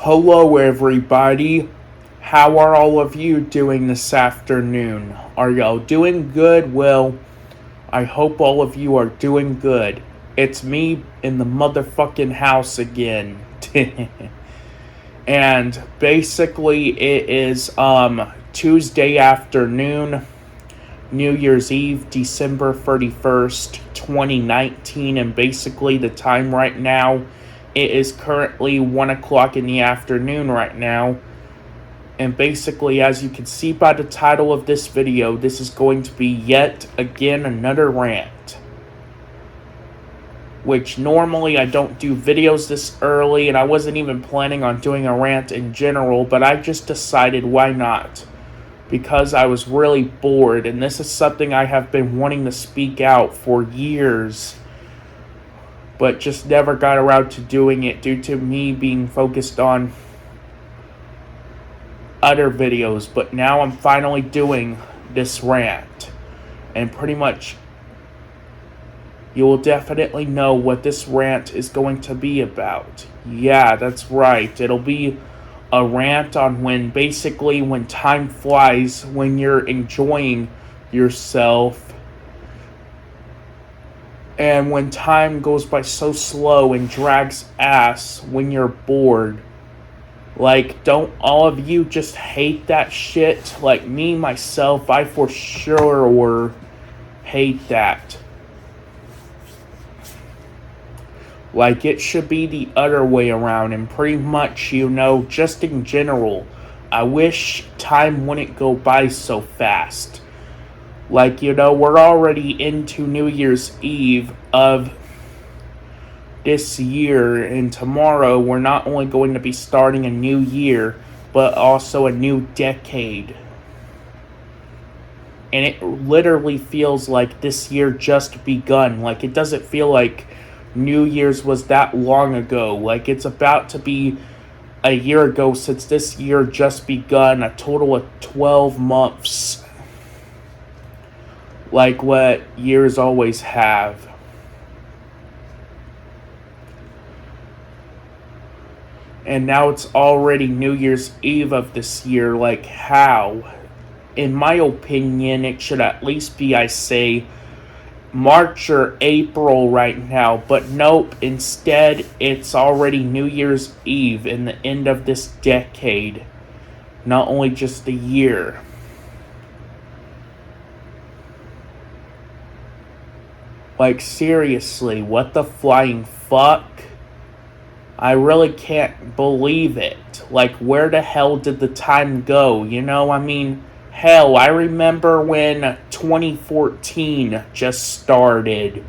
Hello, everybody. How are all of you doing this afternoon? Are y'all doing good? Well, I hope all of you are doing good. It's me in the motherfucking house again. And basically, it is Tuesday afternoon, New Year's Eve, December 31st, 2019, and basically the time right now, it is currently 1 o'clock in the afternoon right now. And basically, as you can see by the title of this video, this is going to be yet again another rant. Which normally I don't do videos this early, and I wasn't even planning on doing a rant in general, but I just decided why not. Because I was really bored, and this is something I have been wanting to speak out for years, but just never got around to doing it due to me being focused on other videos. But now I'm finally doing this rant, and pretty much you will definitely know what this rant is going to be about. Yeah, that's right. It'll be a rant on when time flies, when you're enjoying yourself, and when time goes by so slow and drags ass when you're bored. Like, don't all of you just hate that shit? Like me, myself, I for sure hate that. Like, it should be the other way around, and pretty much, just in general, I wish time wouldn't go by so fast. Like, we're already into New Year's Eve of this year, and tomorrow we're not only going to be starting a new year, but also a new decade. And it literally feels like this year just begun. Like, it doesn't feel like New Year's was that long ago. Like, it's about to be a year ago since this year just begun. A total of 12 months. Like what years always have. And now it's already New Year's Eve of this year. Like, how? In my opinion, it should at least be, I say, March or April right now, but nope, instead it's already New Year's Eve in the end of this decade, not only just the year. Like, seriously, what the flying fuck? I really can't believe it. Like, where the hell did the time go? Hell, I remember when 2014 just started.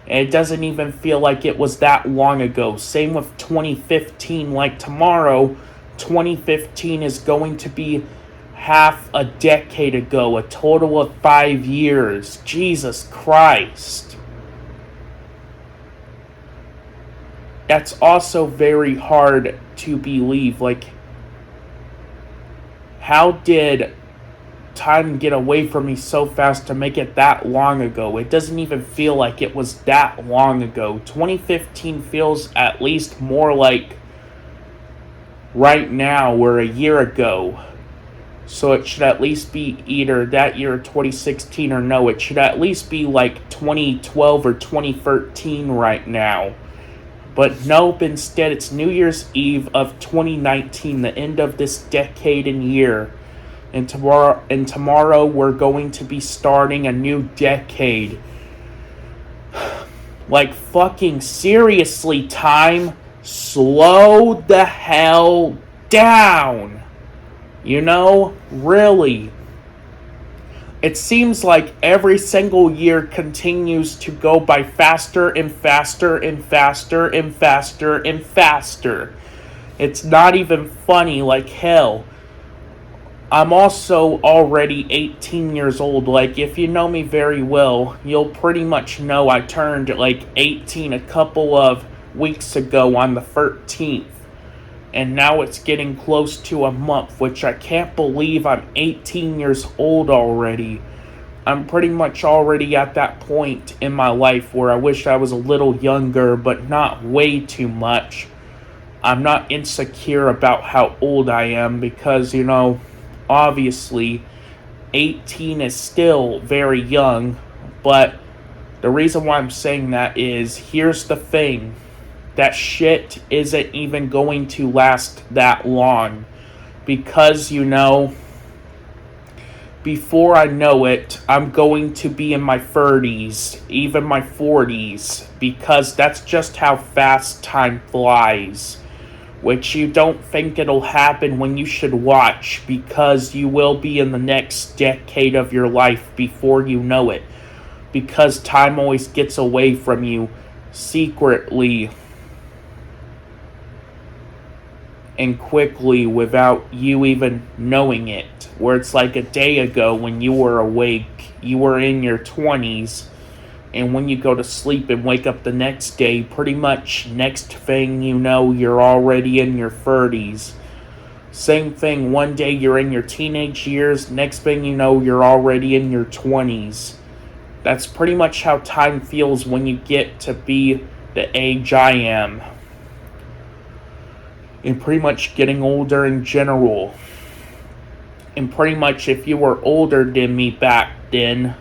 And it doesn't even feel like it was that long ago. Same with 2015. Like, tomorrow, 2015 is going to be half a decade ago. A total of 5 years. Jesus Christ. That's also very hard to believe. Like, how did time get away from me so fast to make it that long ago? It doesn't even feel like it was that long ago. 2015 feels at least more like right now or a year ago. So it should at least be either that year 2016 or no. It should at least be like 2012 or 2013 right now. But nope, instead it's New Year's Eve of 2019, the end of this decade and year. And tomorrow we're going to be starting a new decade. Like, fucking seriously, time, slow the hell down. Really. It seems like every single year continues to go by faster and faster and faster and faster and faster. It's not even funny. Like, hell, I'm also already 18 years old. Like, if you know me very well, you'll pretty much know I turned like 18 a couple of weeks ago on the 13th. And now it's getting close to a month, which I can't believe I'm 18 years old already. I'm pretty much already at that point in my life where I wish I was a little younger, but not way too much. I'm not insecure about how old I am because, obviously 18 is still very young, but the reason why I'm saying that is here's the thing. That shit isn't even going to last that long because, before I know it, I'm going to be in my 30s, even my 40s, because that's just how fast time flies. Which you don't think it'll happen when you should watch, because you will be in the next decade of your life before you know it. Because time always gets away from you secretly and quickly without you even knowing it. Where it's like a day ago when you were awake, you were in your 20s, and when you go to sleep and wake up the next day, pretty much next thing you know, you're already in your 30s. Same thing, one day you're in your teenage years, next thing you know, you're already in your 20s. That's pretty much how time feels when you get to be the age I am. And pretty much getting older in general. And pretty much if you were older than me back then,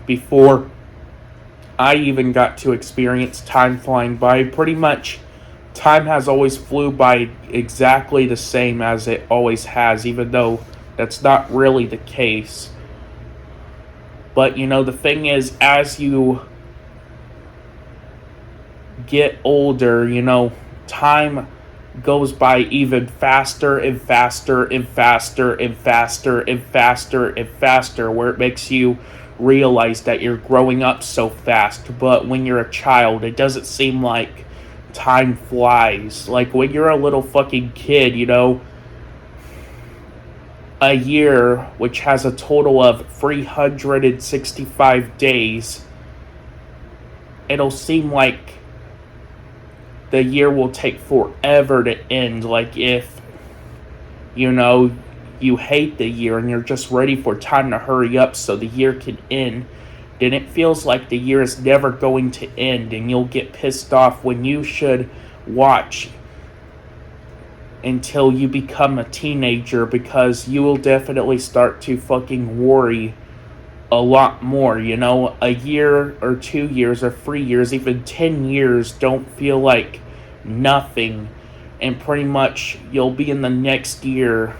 before I even got to experience time flying by, pretty much time has always flew by exactly the same as it always has, even though that's not really the case. But the thing is, as you get older, time goes by even faster and faster and faster and faster and faster and faster, where it makes you realize that you're growing up so fast. But when you're a child, it doesn't seem like time flies. Like when you're a little fucking kid, a year, which has a total of 365 days, it'll seem like the year will take forever to end. Like if, you hate the year and you're just ready for time to hurry up so the year can end, then it feels like the year is never going to end, and you'll get pissed off when you should watch until you become a teenager, because you will definitely start to fucking worry a lot more. A year or 2 years or 3 years, even 10 years don't feel like nothing, and pretty much you'll be in the next year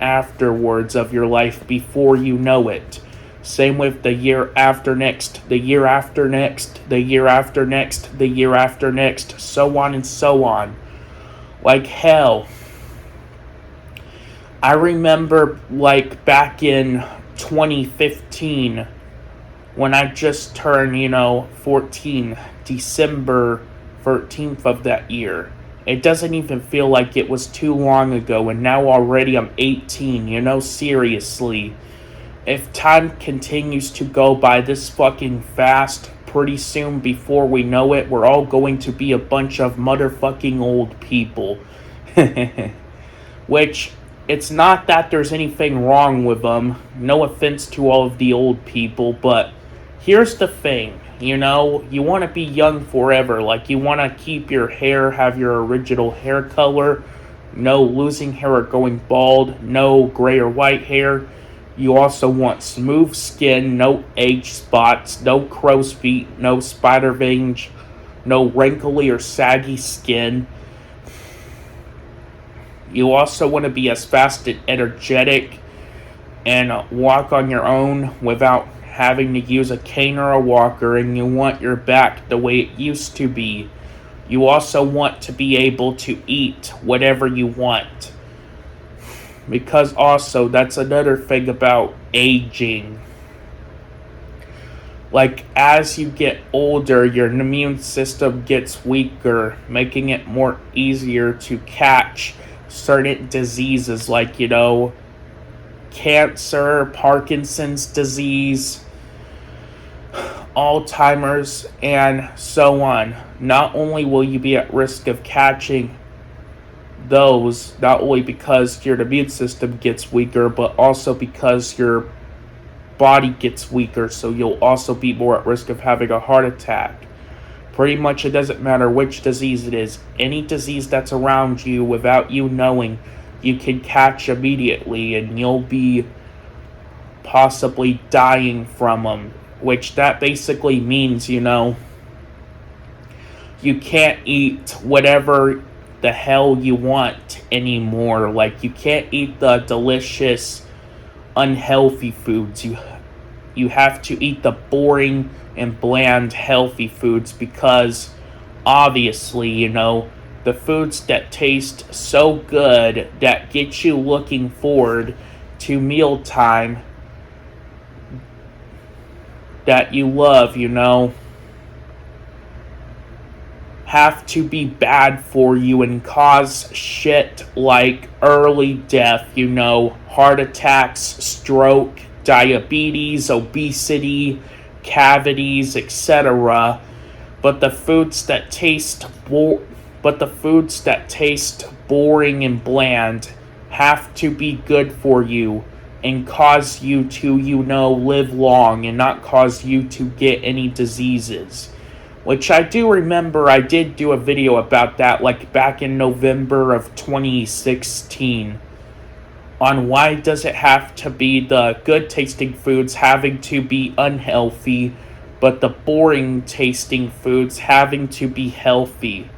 afterwards of your life before you know it. Same with the year after next, the year after next, the year after next, the year after next, so on and so on. Like hell, I remember like back in 2015 when I just turned 14, December 13th of that year. It doesn't even feel like it was too long ago, and now already I'm 18. Seriously, if time continues to go by this fucking fast, pretty soon before we know it, we're all going to be a bunch of motherfucking old people. Which, it's not that there's anything wrong with them. No offense to all of the old people, but here's the thing. You want to be young forever. Like, you want to keep your hair, have your original hair color. No losing hair or going bald. No gray or white hair. You also want smooth skin, no age spots, no crow's feet, no spider veins, no wrinkly or saggy skin. You also want to be as fast and energetic and walk on your own without having to use a cane or a walker, and you want your back the way it used to be. You also want to be able to eat whatever you want. Because also, that's another thing about aging. Like, as you get older, your immune system gets weaker, making it more easier to catch certain diseases like, cancer, Parkinson's disease, Alzheimer's, and so on. Not only will you be at risk of catching those, not only because your immune system gets weaker, but also because your body gets weaker, so you'll also be more at risk of having a heart attack. Pretty much it doesn't matter which disease it is. Any disease that's around you without you knowing, you can catch immediately and you'll be possibly dying from them. Which that basically means, you can't eat whatever the hell you want anymore. Like, you can't eat the delicious, unhealthy foods. You have to eat the boring and bland, healthy foods because, obviously, the foods that taste so good that get you looking forward to mealtime that you love, have to be bad for you and cause shit like early death, heart attacks, stroke, diabetes, obesity, cavities, etc. But the foods that taste boring and bland have to be good for you and cause you to, live long and not cause you to get any diseases. Which I do remember I did do a video about that, like back in November of 2016. On why does it have to be the good tasting foods having to be unhealthy, but the boring tasting foods having to be healthy.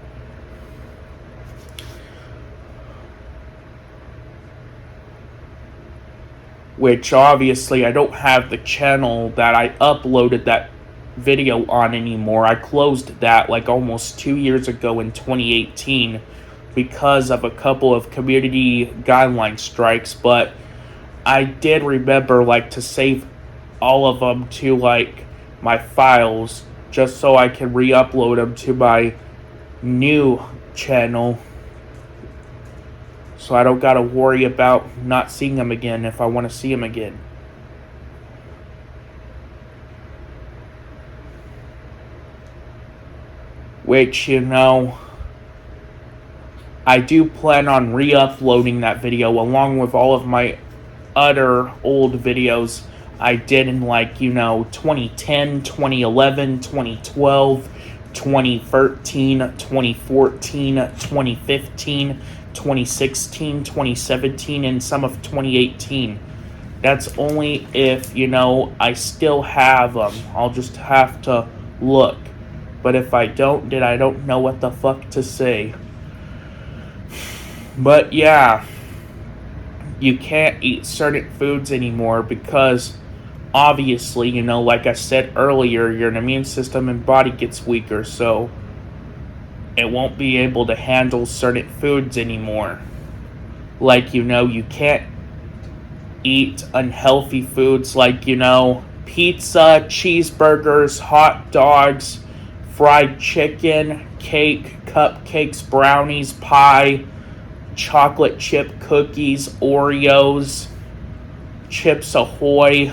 Which obviously I don't have the channel that I uploaded that video on anymore. I closed that like almost 2 years ago in 2018 because of a couple of community guideline strikes, but I did remember to save all of them to my files just so I can re-upload them to my new channel so I don't gotta worry about not seeing them again if I want to see them again. Which, I do plan on re-uploading that video along with all of my other old videos I did in 2010, 2011, 2012, 2013, 2014, 2015, 2016, 2017, and some of 2018. That's only if, I still have them. I'll just have to look. But if I don't, then I don't know what the fuck to say. But yeah, you can't eat certain foods anymore because obviously, like I said earlier, your immune system and body gets weaker, so it won't be able to handle certain foods anymore. Like, you can't eat unhealthy foods like, pizza, cheeseburgers, hot dogs, fried chicken, cake, cupcakes, brownies, pie, chocolate chip cookies, Oreos, Chips Ahoy,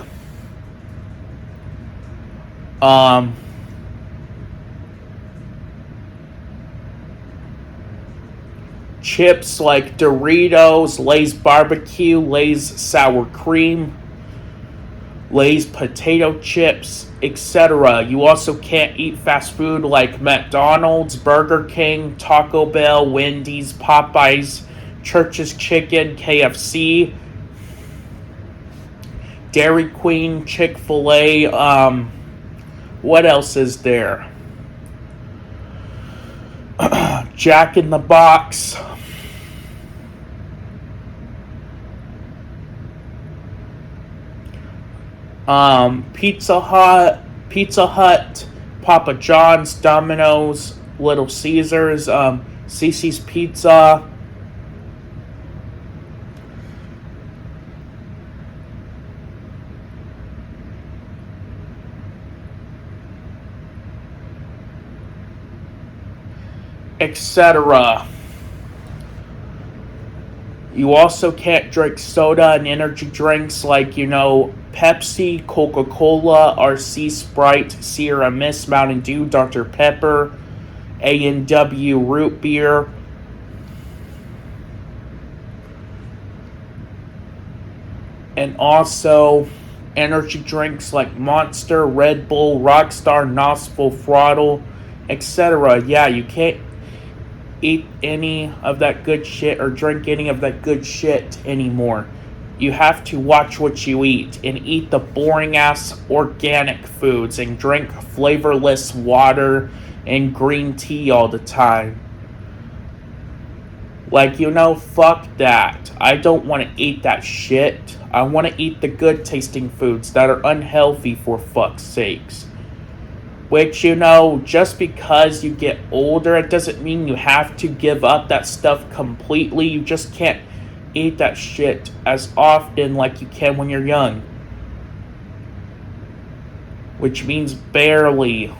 chips like Doritos, Lay's Barbecue, Lay's Sour Cream, Lay's Potato Chips, etc. You also can't eat fast food like McDonald's, Burger King, Taco Bell, Wendy's, Popeyes, Church's Chicken, KFC, Dairy Queen, Chick-fil-A, what else is there? Jack in the Box, Pizza Hut, Papa John's, Domino's, Little Caesars, Cece's Pizza, etc. You also can't drink soda and energy drinks like, Pepsi, Coca-Cola, RC, Sprite, Sierra Mist, Mountain Dew, Dr. Pepper, A&W Root Beer, and also energy drinks like Monster, Red Bull, Rockstar, Knoxville, Throttle, etc. Yeah, you can't eat any of that good shit or drink any of that good shit anymore. You have to watch what you eat and eat the boring ass organic foods and drink flavorless water and green tea all the time. Like, fuck that. I don't want to eat that shit. I want to eat the good tasting foods that are unhealthy, for fuck's sakes. Which, just because you get older, it doesn't mean you have to give up that stuff completely. You just can't eat that shit as often like you can when you're young. Which means barely.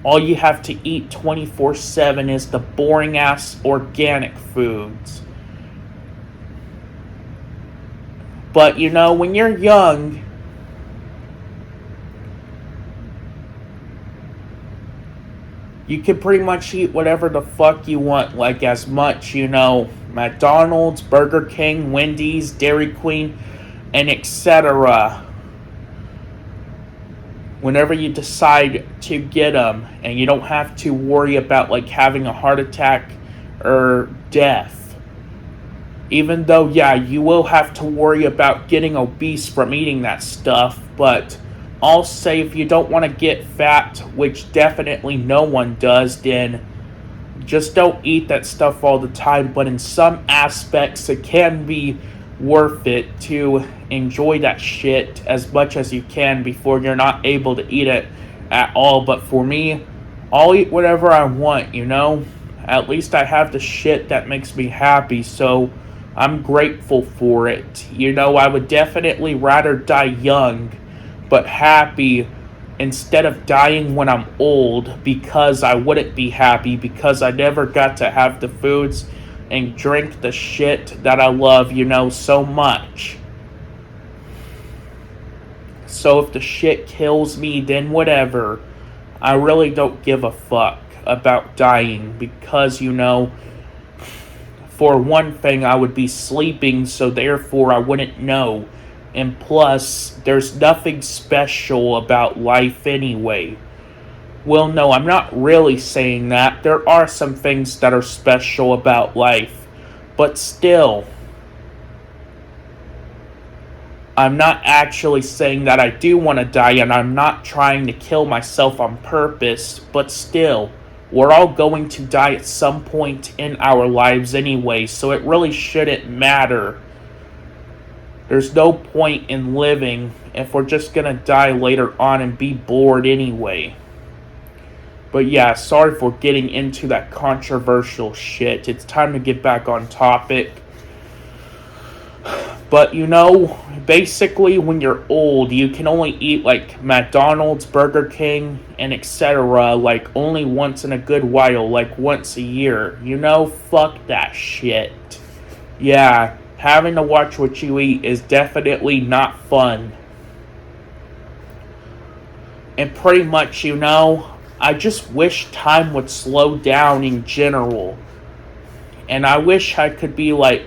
All you have to eat 24/7 is the boring ass organic foods. But when you're young, you can pretty much eat whatever the fuck you want, like as much, McDonald's, Burger King, Wendy's, Dairy Queen, and etc. Whenever you decide to get them, and you don't have to worry about like having a heart attack or death. Even though, yeah, you will have to worry about getting obese from eating that stuff, but I'll say if you don't want to get fat, which definitely no one does, then just don't eat that stuff all the time. But in some aspects, it can be worth it to enjoy that shit as much as you can before you're not able to eat it at all. But for me, I'll eat whatever I want, At least I have the shit that makes me happy, so I'm grateful for it. I would definitely rather die young, but happy, instead of dying when I'm old, because I wouldn't be happy, because I never got to have the foods and drink the shit that I love, so much. So if the shit kills me, then whatever. I really don't give a fuck about dying, because, for one thing, I would be sleeping, so therefore I wouldn't know. And plus, there's nothing special about life anyway. Well, no, I'm not really saying that. There are some things that are special about life. But still, I'm not actually saying that I do want to die, and I'm not trying to kill myself on purpose. But still, we're all going to die at some point in our lives anyway, so it really shouldn't matter. There's no point in living if we're just gonna die later on and be bored anyway. But yeah, sorry for getting into that controversial shit. It's time to get back on topic. But basically when you're old, you can only eat like McDonald's, Burger King, and etc. like only once in a good while, like once a year. Fuck that shit. Yeah, having to watch what you eat is definitely not fun. And pretty much, I just wish time would slow down in general. And I wish I could be like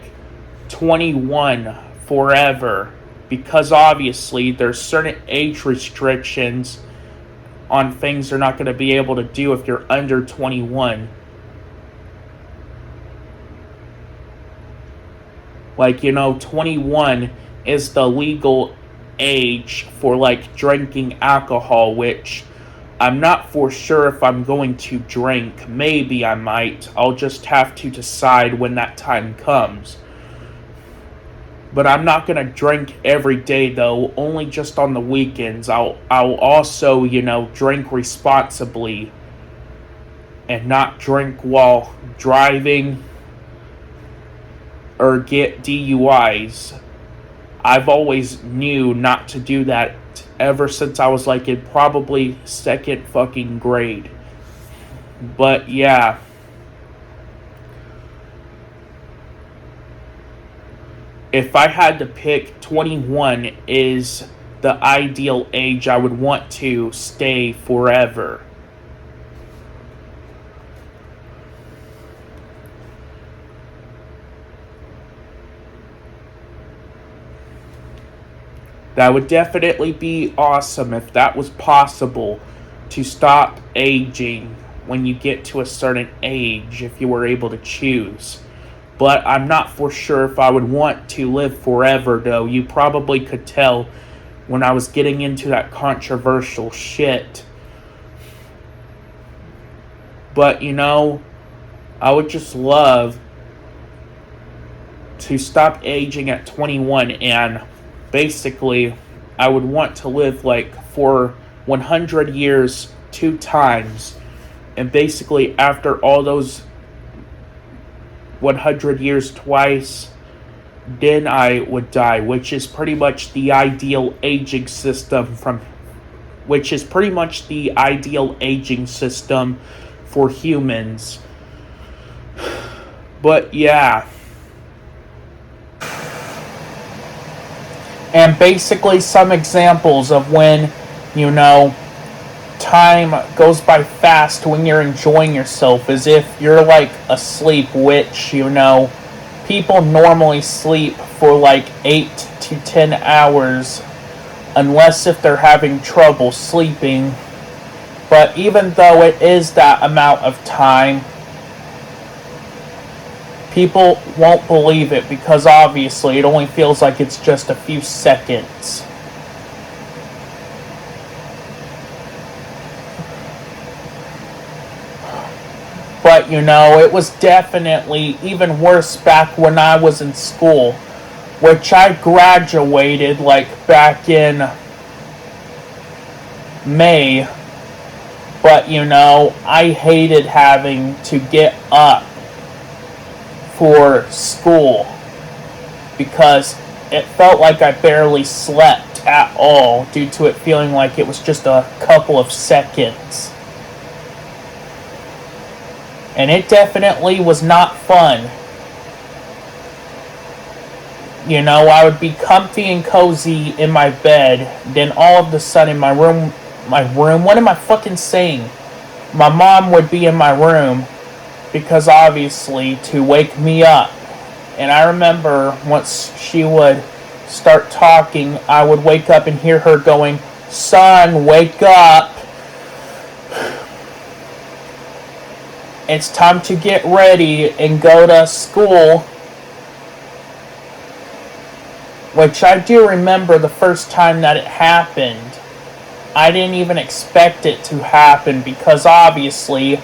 21 forever. Because obviously there's certain age restrictions on things they're not going to be able to do if you're under 21. Like, 21 is the legal age for like drinking alcohol, which I'm not for sure if I'm going to drink. Maybe I might. I'll just have to decide when that time comes. But I'm not going to drink every day, though. Only just on the weekends. I'll also, drink responsibly. And not drink while driving or get DUIs. I've always knew not to do that ever since I was like in probably second fucking grade. But yeah. If I had to pick, 21 is the ideal age I would want to stay forever. That would definitely be awesome if that was possible, to stop aging when you get to a certain age if you were able to choose. But I'm not for sure if I would want to live forever, though. You probably could tell when I was getting into that controversial shit. But, I would just love to stop aging at 21, and basically I would want to live for 100 years 2 times, and basically after all those 100 years twice, then I would die, which is pretty much the ideal aging system for humans. But yeah. And basically some examples of when, time goes by fast when you're enjoying yourself is if you're asleep, which, people normally sleep for 8 to 10 hours unless if they're having trouble sleeping. But even though it is that amount of time, people won't believe it because obviously it only feels like it's just a few seconds. But, it was definitely even worse back when I was in school, which I graduated back in May. But, I hated having to get up for school because it felt like I barely slept at all due to it feeling like it was just a couple of seconds. And it definitely was not fun. I would be comfy and cozy in my bed, then all of a sudden my room, what am I fucking saying? My mom would be in my room because obviously to wake me up. And I remember once she would start talking, I would wake up and hear her going, "Son, wake up. It's time to get ready and go to school." Which I do remember the first time that it happened. I didn't even expect it to happen because obviously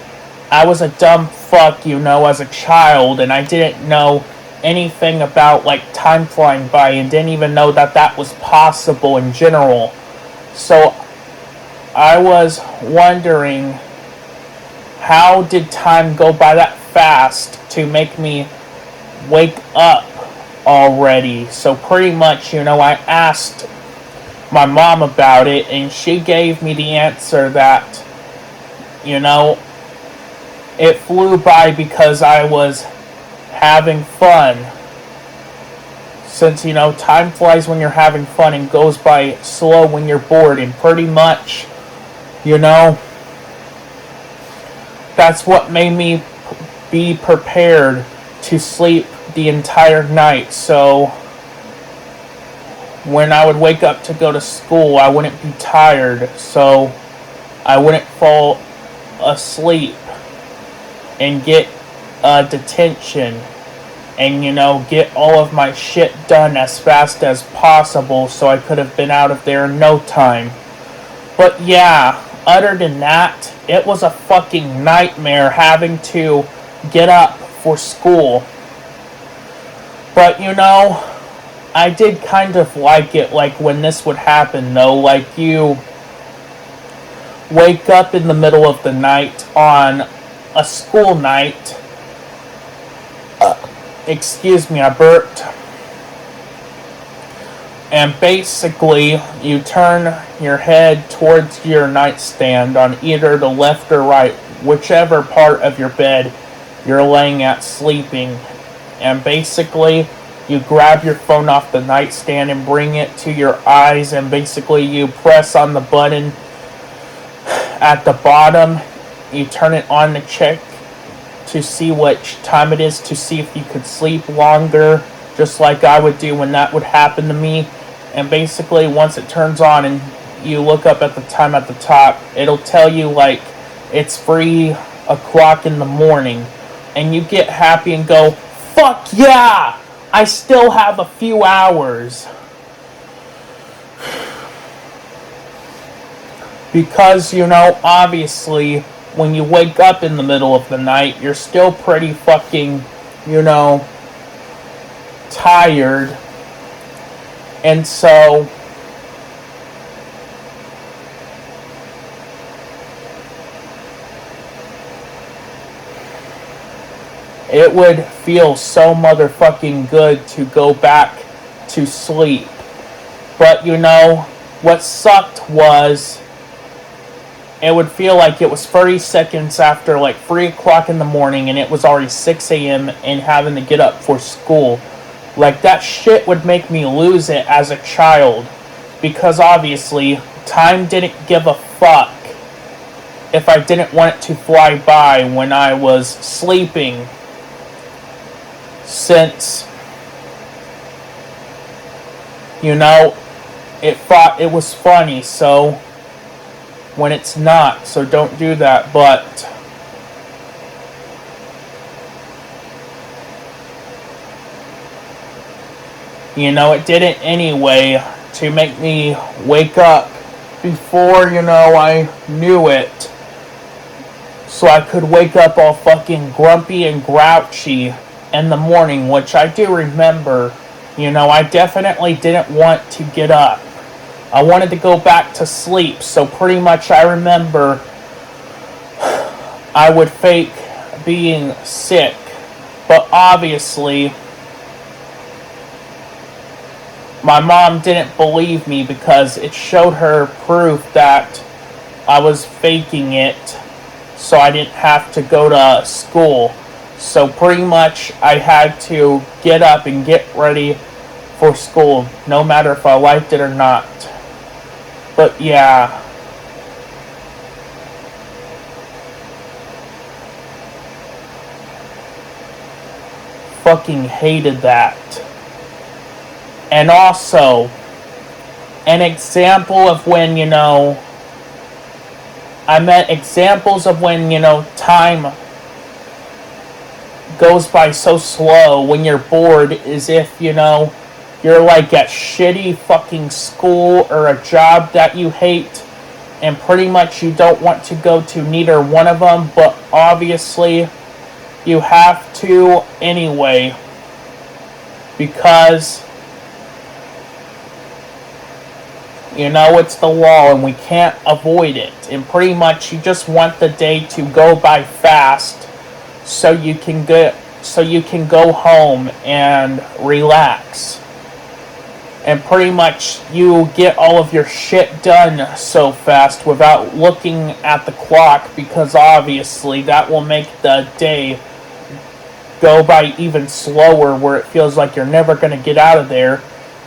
I was a dumb fuck, as a child, and I didn't know anything about time flying by and didn't even know that was possible in general. So I was wondering, how did time go by that fast to make me wake up already? So pretty much, I asked my mom about it, and she gave me the answer that, it flew by because I was having fun. Since, time flies when you're having fun and goes by slow when you're bored, and pretty much, that's what made me be prepared to sleep the entire night. So when I would wake up to go to school, I wouldn't be tired, so I wouldn't fall asleep and get detention and, get all of my shit done as fast as possible so I could have been out of there in no time. But yeah, other than that, it was a fucking nightmare having to get up for school. But, I did kind of like it, when this would happen, though. You wake up in the middle of the night on a school night. Excuse me, I burped. And basically, you turn your head towards your nightstand on either the left or right, whichever part of your bed you're laying at sleeping. And basically, you grab your phone off the nightstand and bring it to your eyes, and basically you press on the button at the bottom. You turn it on to check to see which time it is, to see if you could sleep longer, just like I would do when that would happen to me. And basically, once it turns on and you look up at the time at the top, it'll tell you it's free o'clock in the morning, and you get happy and go, fuck yeah, I still have a few hours. Because, obviously, when you wake up in the middle of the night, you're still pretty fucking, tired. And so, it would feel so motherfucking good to go back to sleep. But what sucked was it would feel like it was 30 seconds after like 3 o'clock in the morning and it was already 6 a.m. and having to get up for school. Like, that shit would make me lose it as a child. Because obviously, time didn't give a fuck if I didn't want it to fly by when I was sleeping. Since, it thought it was funny, so when it's not, so don't do that. But it didn't anyway to make me wake up before, I knew it. So I could wake up all fucking grumpy and grouchy in the morning, which I do remember. I definitely didn't want to get up. I wanted to go back to sleep, so pretty much I remember I would fake being sick. But obviously, my mom didn't believe me because it showed her proof that I was faking it, so I didn't have to go to school. So pretty much I had to get up and get ready for school, no matter if I liked it or not. But yeah. Fucking hated that. And also, an example of when, I meant examples of when, time goes by so slow when you're bored is if, you're like at shitty fucking school or a job that you hate and pretty much you don't want to go to neither one of them, but obviously you have to anyway because it's the law and we can't avoid it. And pretty much you just want the day to go by fast so you can go home and relax. And pretty much you get all of your shit done so fast without looking at the clock, because obviously that will make the day go by even slower where it feels like you're never going to get out of there.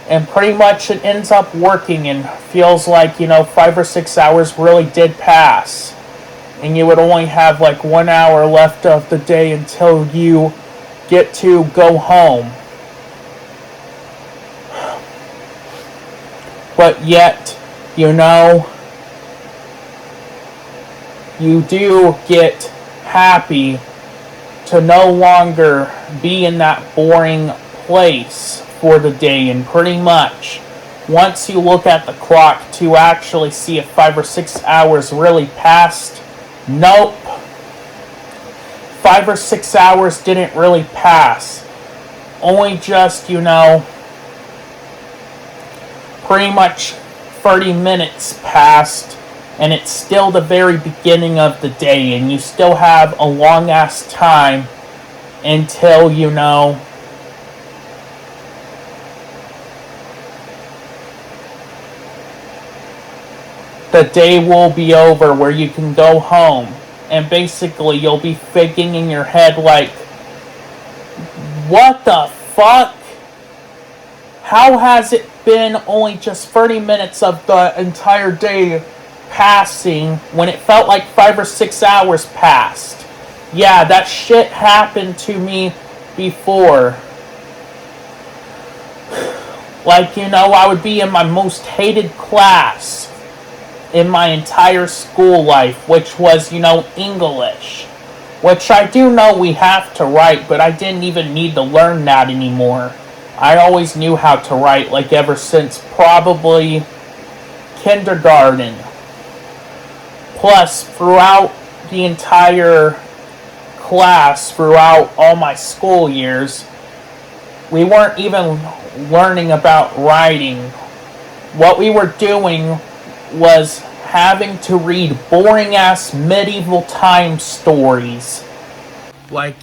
And pretty much it ends up working and feels like, 5 or 6 hours really did pass. And you would only have like 1 hour left of the day until you get to go home. But yet, you do get happy to no longer be in that boring place for the day. And pretty much, once you look at the clock to actually see if 5 or 6 hours really passed, nope. 5 or 6 hours didn't really pass. Only just, pretty much 30 minutes passed, and it's still the very beginning of the day, and you still have a long ass time until, the day will be over where you can go home. And basically you'll be thinking in your head like, what the fuck? How has it been only just 30 minutes of the entire day passing when it felt like 5 or 6 hours passed? Yeah, that shit happened to me before. Like, I would be in my most hated class in my entire school life, which was, English. which I do know we have to write, but I didn't even need to learn that anymore. I always knew how to write, like ever since probably kindergarten. Plus, throughout the entire class, throughout all my school years, we weren't even learning about writing. What we were doing was having to read boring ass medieval time stories. Like,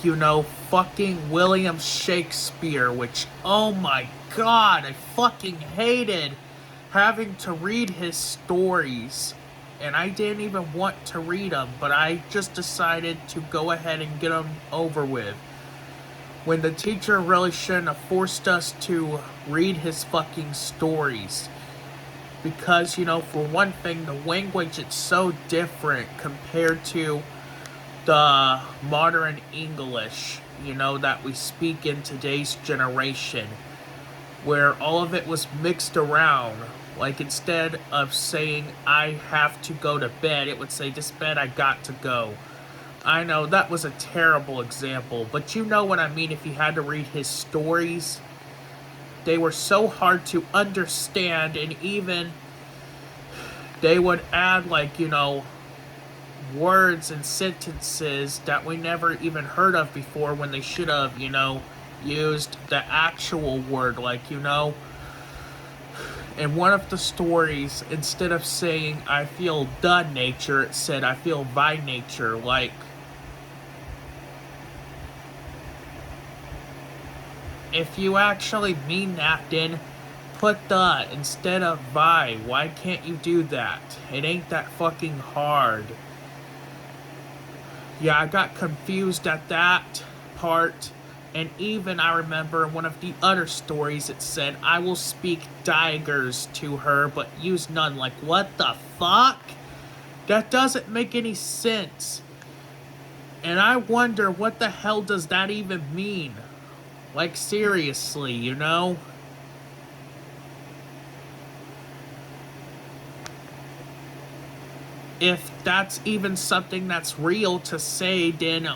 fucking William Shakespeare, which, oh my god, I fucking hated having to read his stories. And I didn't even want to read them, but I just decided to go ahead and get them over with. When the teacher really shouldn't have forced us to read his fucking stories. Because, for one thing, the language is so different compared to the modern English, that we speak in today's generation, where all of it was mixed around. Like, instead of saying, I have to go to bed, it would say, this bed I got to go. I know, that was a terrible example, but you know what I mean if you had to read his stories. They were so hard to understand, and even they would add, words and sentences that we never even heard of before when they should have, used the actual word, in one of the stories, instead of saying, I feel the nature, it said, I feel by nature, if you actually mean that, then put the instead of by. Why can't you do that? It ain't that fucking hard. Yeah, I got confused at that part. And even I remember in one of the other stories it said, I will speak daggers to her, but use none. Like, what the fuck? That doesn't make any sense. And I wonder, what the hell does that even mean? Like, seriously, If that's even something that's real to say, then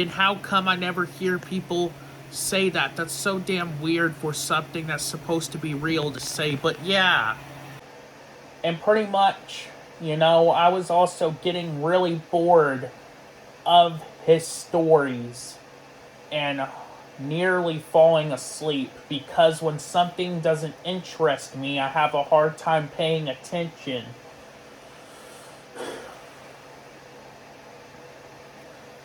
how come I never hear people say that? That's so damn weird for something that's supposed to be real to say, but yeah. And pretty much, I was also getting really bored of his stories and nearly falling asleep, because when something doesn't interest me, I have a hard time paying attention.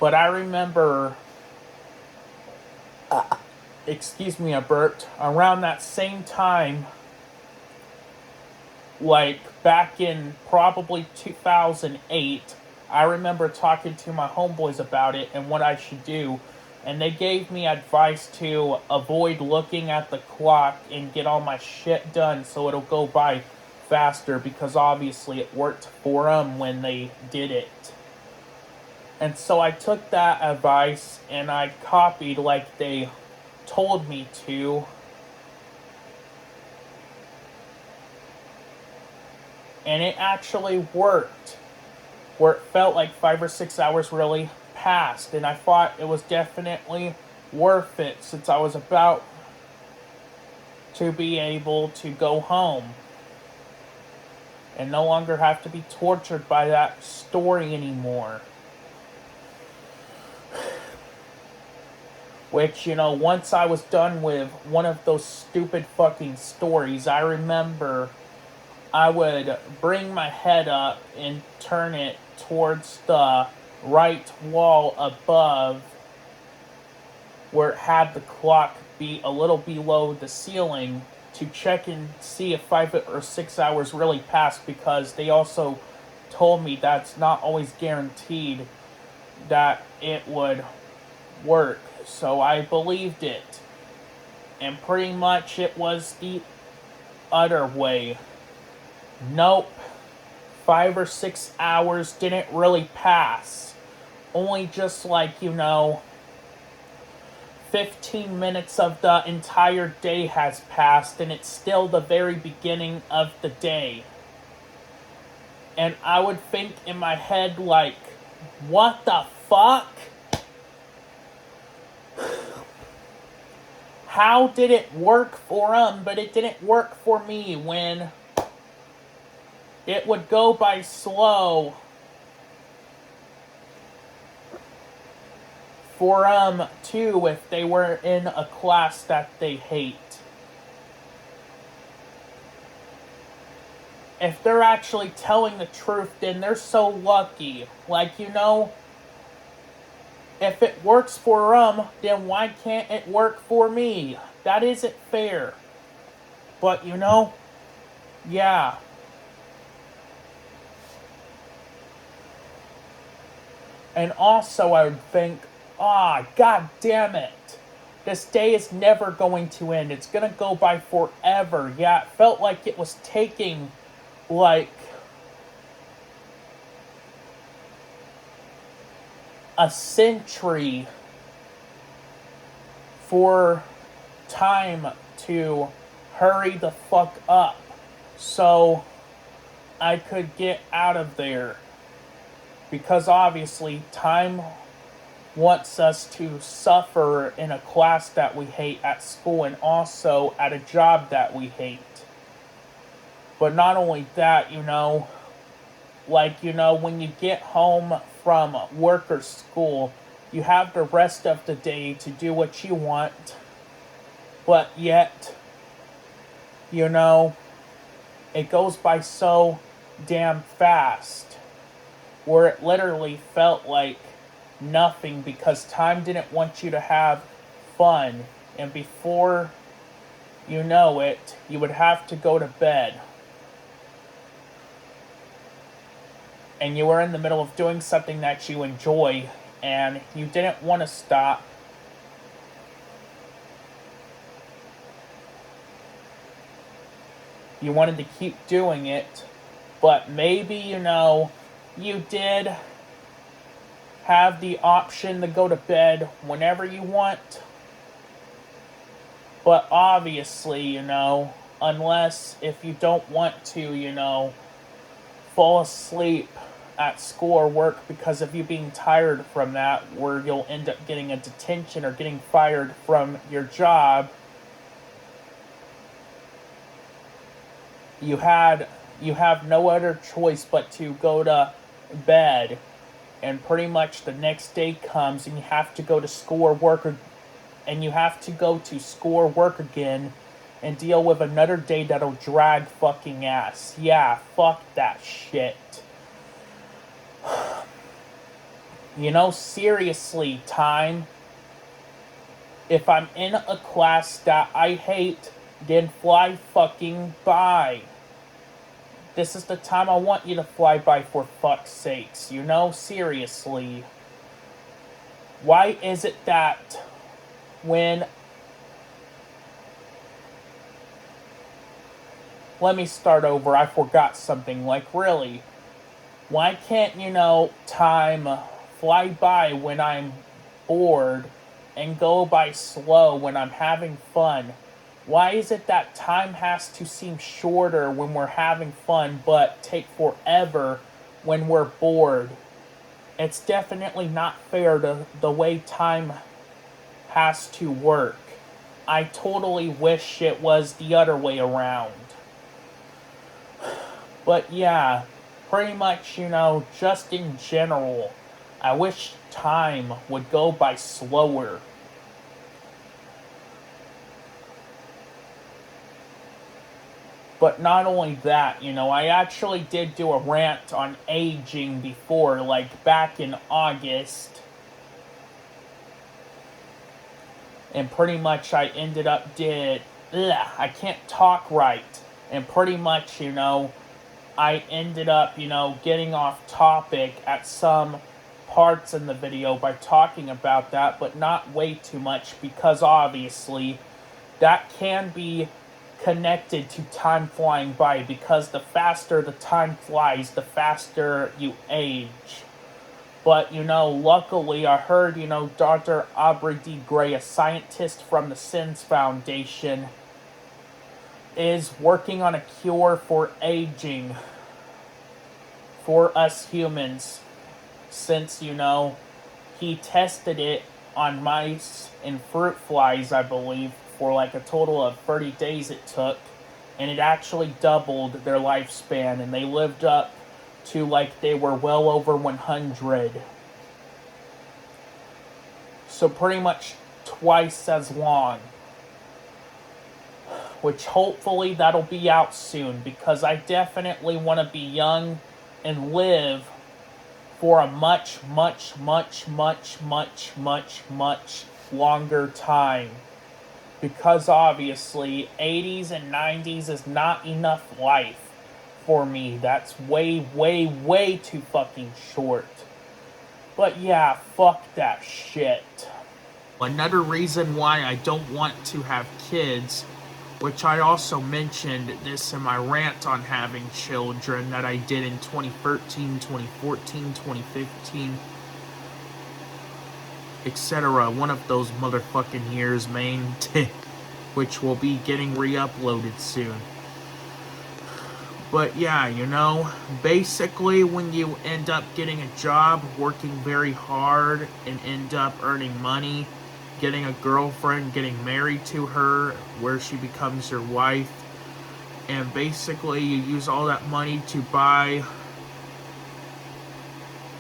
But I remember, excuse me, I burped, around that same time, like back in probably 2008, I remember talking to my homeboys about it and what I should do. And they gave me advice to avoid looking at the clock and get all my shit done so it'll go by faster, because obviously it worked for them when they did it. And so I took that advice and I copied like they told me to. And it actually worked, where it felt like 5 or 6 hours really passed. And I thought it was definitely worth it, since I was about to be able to go home and no longer have to be tortured by that story anymore. Which, once I was done with one of those stupid fucking stories, I remember I would bring my head up and turn it towards the right wall above, where it had the clock be a little below the ceiling, to check and see if 5 or 6 hours really passed, because they also told me that's not always guaranteed that it would work. So I believed it. And pretty much it was the other way. Nope. 5 or 6 hours didn't really pass. Only just 15 minutes of the entire day has passed, and it's still the very beginning of the day. And I would think in my head, What the fuck? How did it work for them, but it didn't work for me when it would go by slow for them too if they were in a class that they hate? If they're actually telling the truth, then they're so lucky. Like, you know, if it works for them, then why can't it work for me? That isn't fair. But, you know, yeah. And also, I would think, god damn it. This day is never going to end. It's gonna go by forever. Yeah, it felt like it was taking, like, a century for time to hurry the fuck up so I could get out of there. Because obviously, time wants us to suffer in a class that we hate at school and also at a job that we hate. But not only that, you know, like, you know, when you get home from work or school, you have the rest of the day to do what you want, but yet, you know, it goes by so damn fast, where it literally felt like nothing because time didn't want you to have fun, and before you know it, you would have to go to bed. And you were in the middle of doing something that you enjoy, and you didn't want to stop. You wanted to keep doing it, but maybe, you know, you did have the option to go to bed whenever you want. But obviously, you know, unless if you don't want to, you know, fall asleep at school or work because of you being tired from that, where you'll end up getting a detention or getting fired from your job, you have no other choice but to go to bed, and pretty much the next day comes and you have to go to school or work, and you have to go to school or work again and deal with another day that'll drag fucking ass. Yeah, fuck that shit. You know, seriously, time. If I'm in a class that I hate, then fly fucking by. This is the time I want you to fly by, for fuck's sakes. You know, seriously. Why is it that when... Let me start over. I forgot something. Like, really. Why can't, you know, time fly by when I'm bored and go by slow when I'm having fun? Why is it that time has to seem shorter when we're having fun but take forever when we're bored? It's definitely not fair to the way time has to work. I totally wish it was the other way around. But yeah, pretty much, you know, just in general, I wish time would go by slower. But not only that, you know, I actually did do a rant on aging before, like back in August. And pretty much I ended up I can't talk right. And pretty much, you know, I ended up, you know, getting off topic at some parts in the video by talking about that, but not way too much, because obviously that can be connected to time flying by, because the faster the time flies, the faster you age. But, you know, luckily I heard, you know, Dr. Aubrey D. Gray, a scientist from the SINS Foundation, is working on a cure for aging for us humans. since, he tested it on mice and fruit flies, I believe, for like a total of 30 days it took, and it actually doubled their lifespan, and they lived up to like they were well over 100. So pretty much twice as long. Which hopefully that'll be out soon, because I definitely want to be young and live for a much, much, much, much, much, much, much longer time. Because obviously, 80s and 90s is not enough life for me. That's way, way, way too fucking short. But yeah, fuck that shit. Another reason why I don't want to have kids, which I also mentioned this in my rant on having children that I did in 2013, 2014, 2015, etc. One of those motherfucking years, man, which will be getting re-uploaded soon. But yeah, basically when you end up getting a job, working very hard, and end up earning money, getting a girlfriend, getting married to her, where she becomes your wife, and basically you use all that money to buy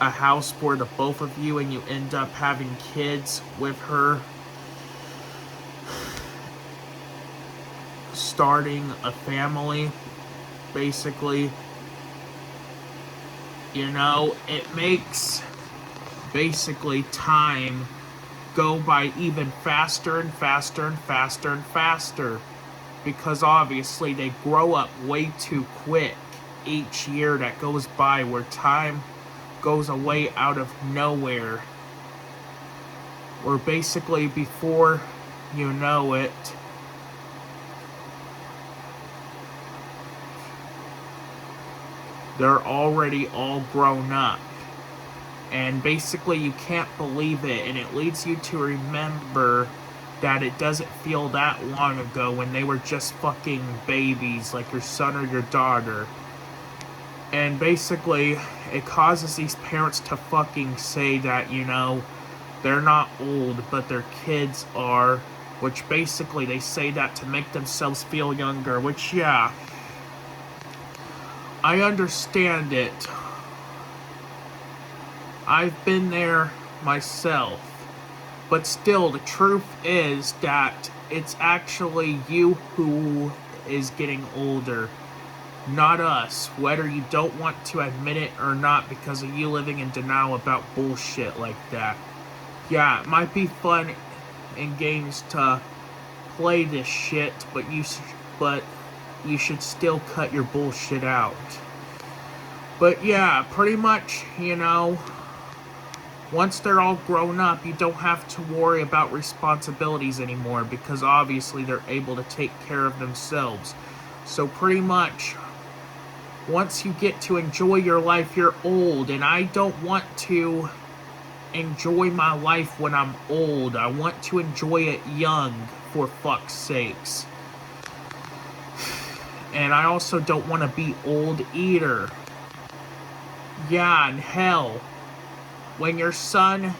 a house for the both of you, and you end up having kids with her, starting a family, basically, it makes basically time go by even faster and faster and faster and faster, because obviously they grow up way too quick each year that goes by, where time goes away out of nowhere, where basically before you know it, they're already all grown up. And basically you can't believe it, and it leads you to remember that it doesn't feel that long ago when they were just fucking babies, like your son or your daughter. And basically it causes these parents to fucking say that, they're not old, but their kids are, which basically they say that to make themselves feel younger, which, yeah, I understand it. I've been there myself. But still, the truth is that it's actually you who is getting older, not us, whether you don't want to admit it or not, because of you living in denial about bullshit like that. Yeah, it might be fun in games to play this shit, but you should still cut your bullshit out. But yeah, pretty much, once they're all grown up, you don't have to worry about responsibilities anymore, because obviously they're able to take care of themselves. So pretty much, once you get to enjoy your life, you're old, and I don't want to enjoy my life when I'm old. I want to enjoy it young, for fuck's sakes. And I also don't want to be old either. Yeah, and hell, when your son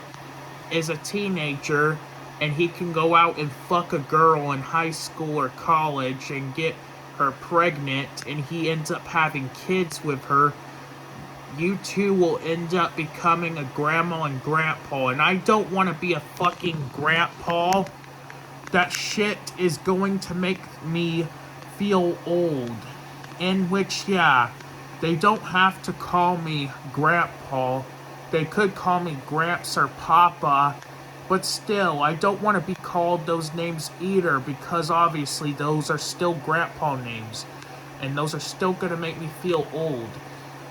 is a teenager and he can go out and fuck a girl in high school or college and get her pregnant, and he ends up having kids with her, you two will end up becoming a grandma and grandpa. And I don't want to be a fucking grandpa. That shit is going to make me feel old. In which, yeah, they don't have to call me grandpa. They could call me Gramps or Papa, but still, I don't want to be called those names either, because obviously those are still grandpa names, and those are still going to make me feel old.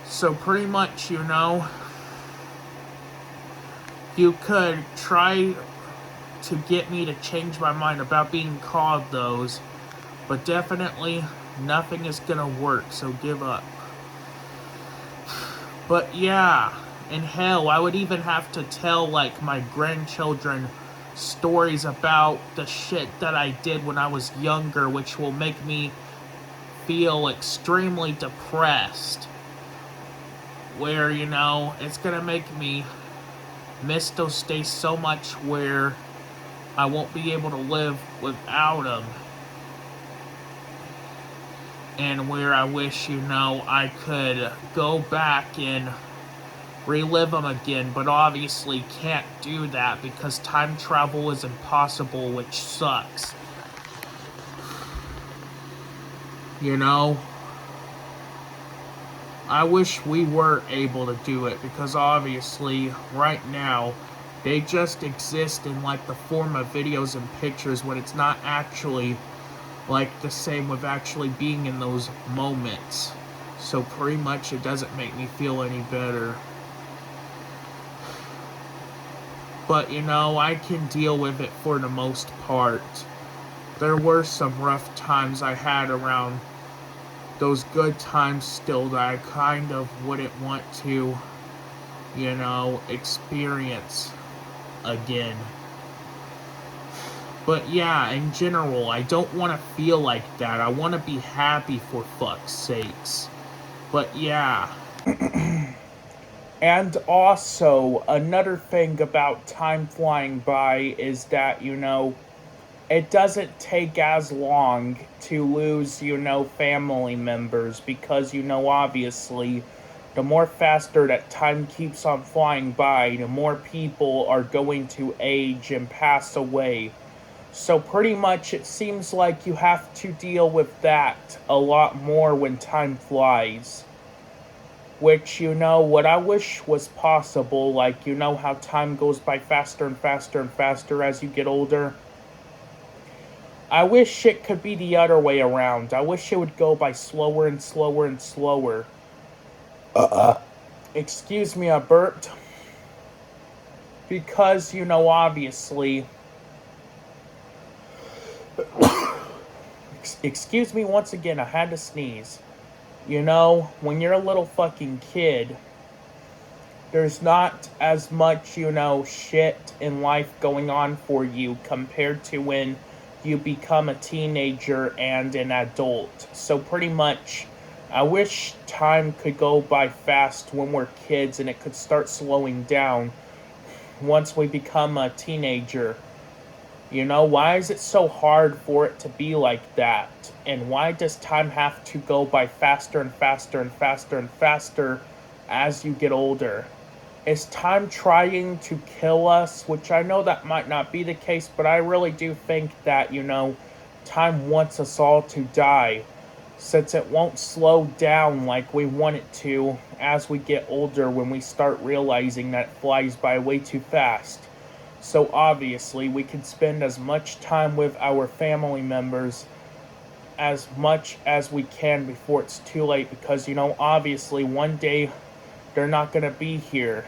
So pretty much, you could try to get me to change my mind about being called those, but definitely nothing is going to work, so give up. But yeah, and hell, I would even have to tell, my grandchildren stories about the shit that I did when I was younger, which will make me feel extremely depressed. where, it's gonna make me miss those days so much where I won't be able to live without them. And where I wish, I could go back and relive them again, but obviously can't do that because time travel is impossible, which sucks. I wish we were able to do it because obviously right now they just exist in like the form of videos and pictures when it's not actually like the same with actually being in those moments. So pretty much it doesn't make me feel any better. But I can deal with it for the most part. There were some rough times I had around those good times still that I kind of wouldn't want to, experience again. But yeah, in general, I don't want to feel like that. I want to be happy for fuck's sakes. But yeah. And also, another thing about time flying by is that, it doesn't take as long to lose, family members because, obviously, the more faster that time keeps on flying by, the more people are going to age and pass away. So pretty much it seems like you have to deal with that a lot more when time flies. Which, what I wish was possible, like, how time goes by faster and faster and faster as you get older. I wish it could be the other way around. I wish it would go by slower and slower and slower. Excuse me, I burped. Because, obviously... Excuse me once again, I had to sneeze. When you're a little fucking kid, there's not as much, shit in life going on for you compared to when you become a teenager and an adult. So pretty much, I wish time could go by fast when we're kids and it could start slowing down once we become a teenager. Why is it so hard for it to be like that? And why does time have to go by faster and faster and faster and faster as you get older? Is time trying to kill us? Which I know that might not be the case, but I really do think that, time wants us all to die, since it won't slow down like we want it to as we get older when we start realizing that it flies by way too fast. So obviously, we can spend as much time with our family members as much as we can before it's too late, because, obviously, one day they're not going to be here.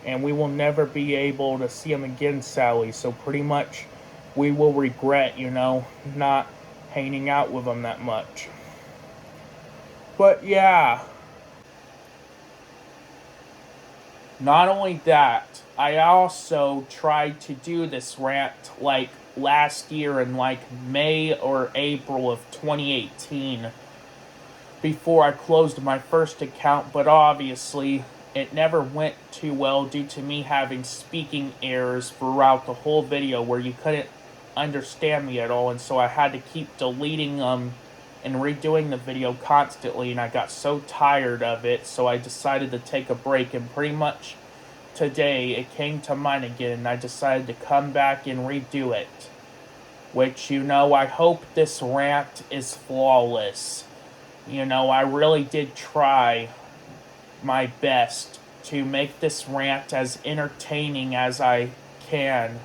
And we will never be able to see them again, Sally. So pretty much, we will regret, not hanging out with them that much. But yeah. Not only that, I also tried to do this rant like last year in like May or April of 2018 before I closed my first account, but obviously it never went too well due to me having speaking errors throughout the whole video where you couldn't understand me at all, and so I had to keep deleting them and redoing the video constantly, and I got so tired of it, so I decided to take a break, and pretty much today it came to mind again, and I decided to come back and redo it. Which, I hope this rant is flawless. I really did try my best to make this rant as entertaining as I can.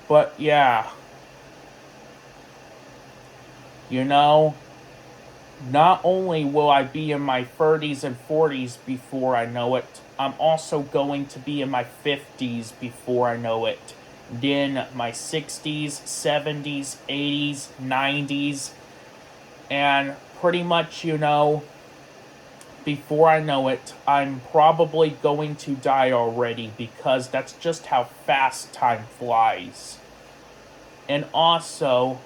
But yeah. Not only will I be in my 30s and 40s before I know it, I'm also going to be in my 50s before I know it. Then my 60s, 70s, 80s, 90s, and pretty much, before I know it, I'm probably going to die already because that's just how fast time flies. And also,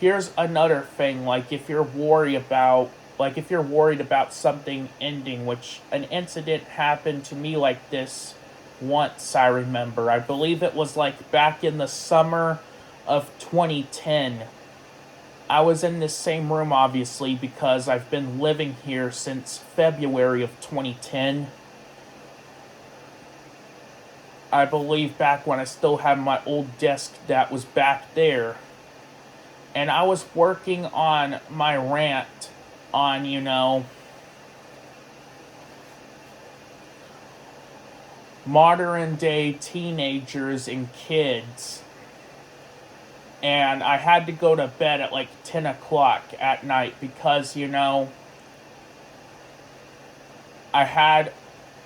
here's another thing, like if you're worried about something ending, which an incident happened to me like this once, I remember. I believe it was like back in the summer of 2010. I was in this same room, obviously, because I've been living here since February of 2010. I believe back when I still had my old desk that was back there. And I was working on my rant on, modern day teenagers and kids. And I had to go to bed at like 10 o'clock at night because, I had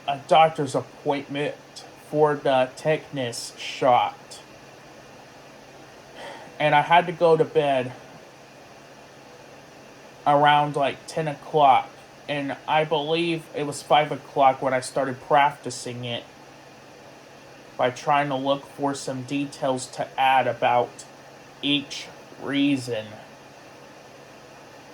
a doctor's appointment for the tetanus shot. And I had to go to bed around like 10 o'clock. And I believe it was 5 o'clock when I started practicing it by trying to look for some details to add about each reason.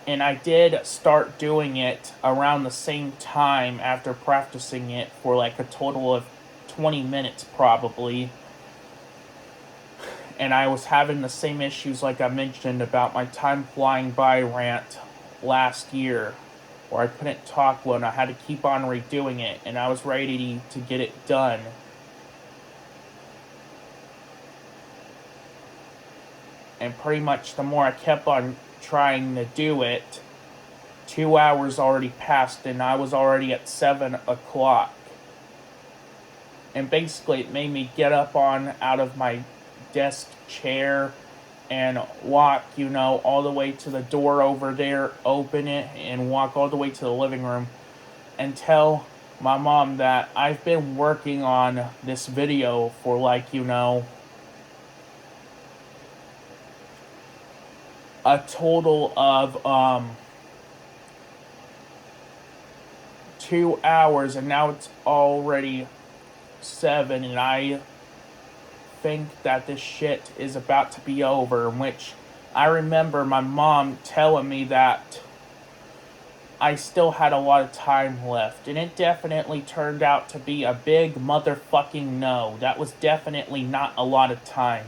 And I did start doing it around the same time after practicing it for like a total of 20 minutes probably. And I was having the same issues like I mentioned about my time flying by rant last year, where I couldn't talk well and I had to keep on redoing it, and I was ready to get it done. And pretty much the more I kept on trying to do it, 2 hours already passed and I was already at 7 o'clock. And basically it made me get up out of my desk chair and walk, all the way to the door over there, open it, and walk all the way to the living room and tell my mom that I've been working on this video for like, a total of 2 hours, and now it's already 7, and I think that this shit is about to be over, in which I remember my mom telling me that I still had a lot of time left, and it definitely turned out to be a big motherfucking no. That was definitely not a lot of time,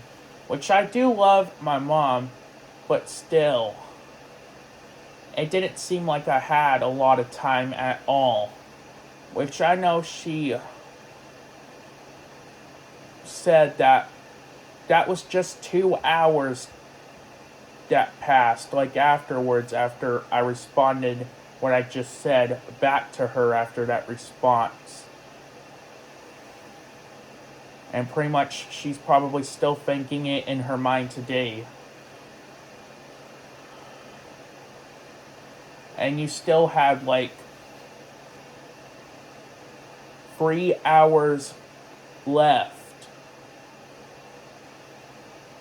which I do love my mom, but still, it didn't seem like I had a lot of time at all, which I know she said that was just 2 hours that passed, like afterwards, after I responded what I just said back to her after that response. And pretty much she's probably still thinking it in her mind today. And you still had like 3 hours left.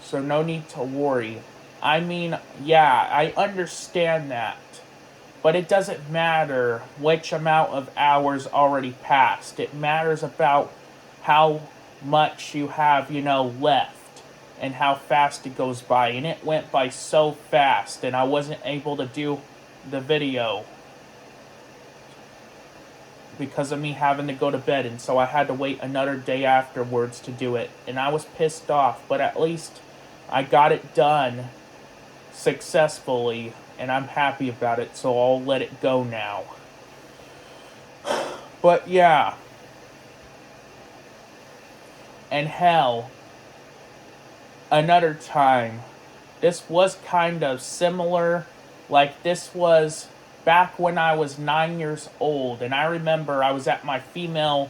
So no need to worry. I mean, yeah, I understand that. But it doesn't matter which amount of hours already passed. It matters about how much you have, left. And how fast it goes by. And it went by so fast. And I wasn't able to do the video because of me having to go to bed. And so I had to wait another day afterwards to do it. And I was pissed off. But at least I got it done successfully, and I'm happy about it, so I'll let it go now. But yeah. And hell, another time, this was kind of similar. Like, this was back when I was 9 years old, and I remember I was at my female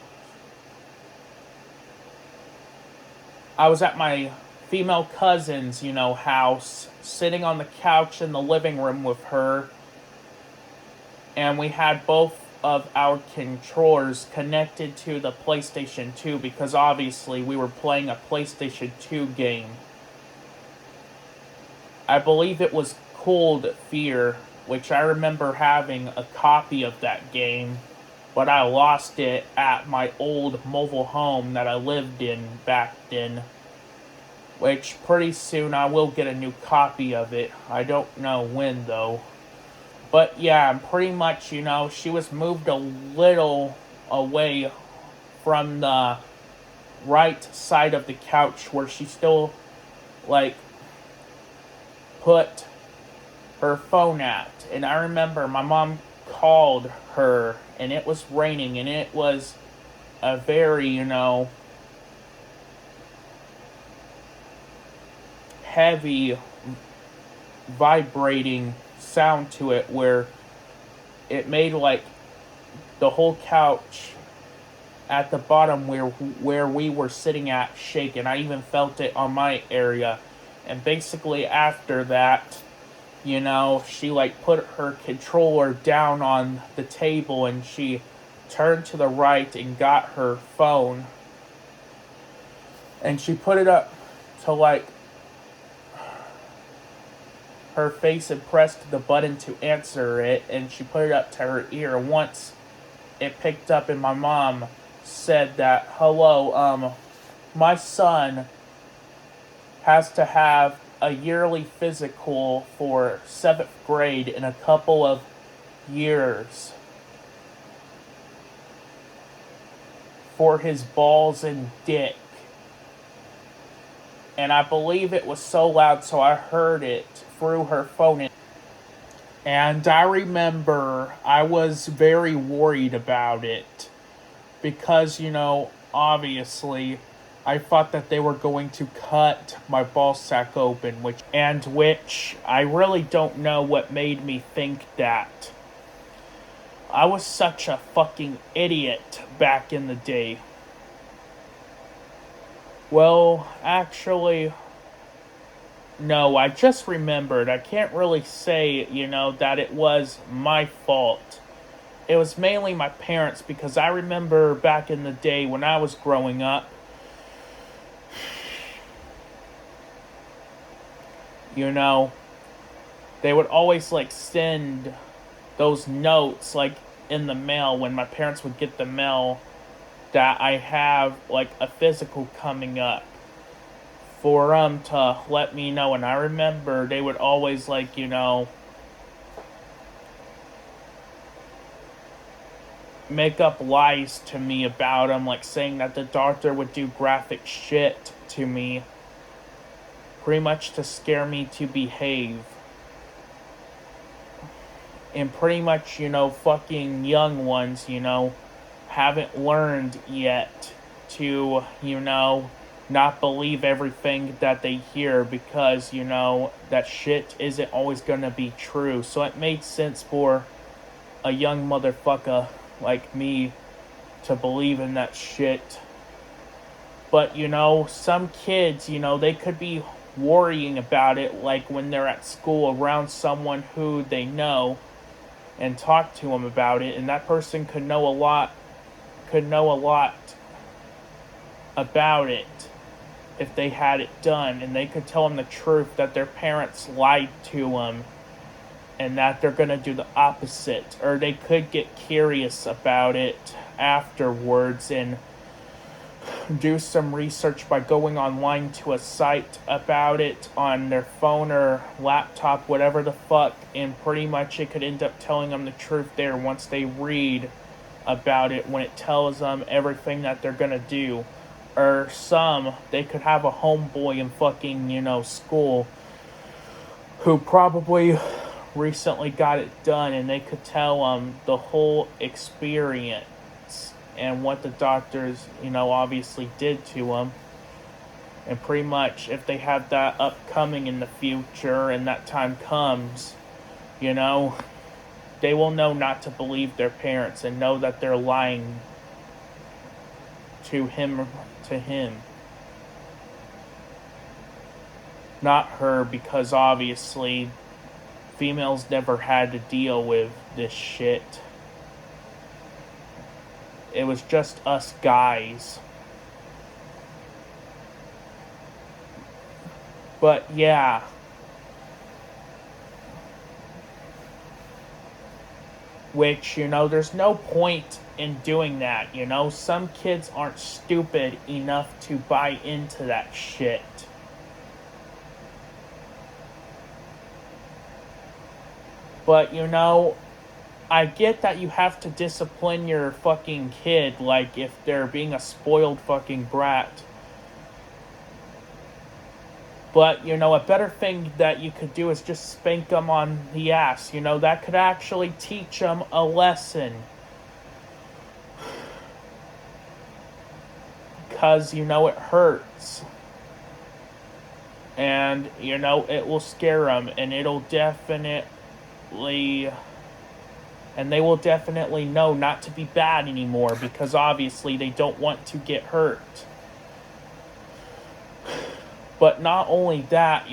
cousin's, house, sitting on the couch in the living room with her, and we had both of our controllers connected to the PlayStation 2 because obviously we were playing a PlayStation 2 game. I believe it was Cold Fear, which I remember having a copy of that game, but I lost it at my old mobile home that I lived in back then. which pretty soon I will get a new copy of it. I don't know when, though. But yeah, pretty much, she was moved a little away from the right side of the couch where she still, like, put her phone at. And I remember my mom called her, and it was raining, and it was a very, heavy, vibrating sound to it where it made, like, the whole couch at the bottom where we were sitting at shake, and I even felt it on my area. And basically after that, she, like, put her controller down on the table, and she turned to the right and got her phone, and she put it up to, like, her face and pressed the button to answer it, and she put it up to her ear. Once it picked up, and my mom said that, hello, my son has to have a yearly physical for 7th grade in a couple of years for his balls and dick. And I believe it was so loud, so I heard it through her phone. And I remember I was very worried about it because, obviously I thought that they were going to cut my ball sack open, which I really don't know what made me think that. I was such a fucking idiot back in the day. Well, actually, no, I just remembered. I can't really say, that it was my fault. It was mainly my parents, because I remember back in the day when I was growing up, they would always, like, send those notes, like, in the mail when my parents would get the mail that I have, like, a physical coming up for them to let me know. And I remember they would always, like, make up lies to me about them, like saying that the doctor would do graphic shit to me, pretty much to scare me to behave. And pretty much, fucking young ones, haven't learned yet to, not believe everything that they hear, because, that shit isn't always gonna be true. So it made sense for a young motherfucker like me to believe in that shit. But, some kids, they could be worrying about it, like when they're at school around someone who they know and talk to them about it, and that person could know a lot about it if they had it done, and they could tell them the truth that their parents lied to them and that they're going to do the opposite. Or they could get curious about it afterwards and do some research by going online to a site about it on their phone or laptop, whatever the fuck, and pretty much it could end up telling them the truth there once they read about it, when it tells them everything that they're gonna do. Or they could have a homeboy in fucking, school who probably recently got it done, and they could tell them the whole experience and what the doctors, obviously did to them. And pretty much, if they have that upcoming in the future and that time comes, they will know not to believe their parents and know that they're lying to him. Not her, because obviously females never had to deal with this shit. It was just us guys. But yeah. Which, there's no point in doing that, Some kids aren't stupid enough to buy into that shit. But, I get that you have to discipline your fucking kid, like, if they're being a spoiled fucking brat. But, a better thing that you could do is just spank them on the ass. That could actually teach them a lesson. Because, it hurts. And, it will scare them. And it'll definitely... And they will definitely know not to be bad anymore. Because, obviously, they don't want to get hurt. But not only that,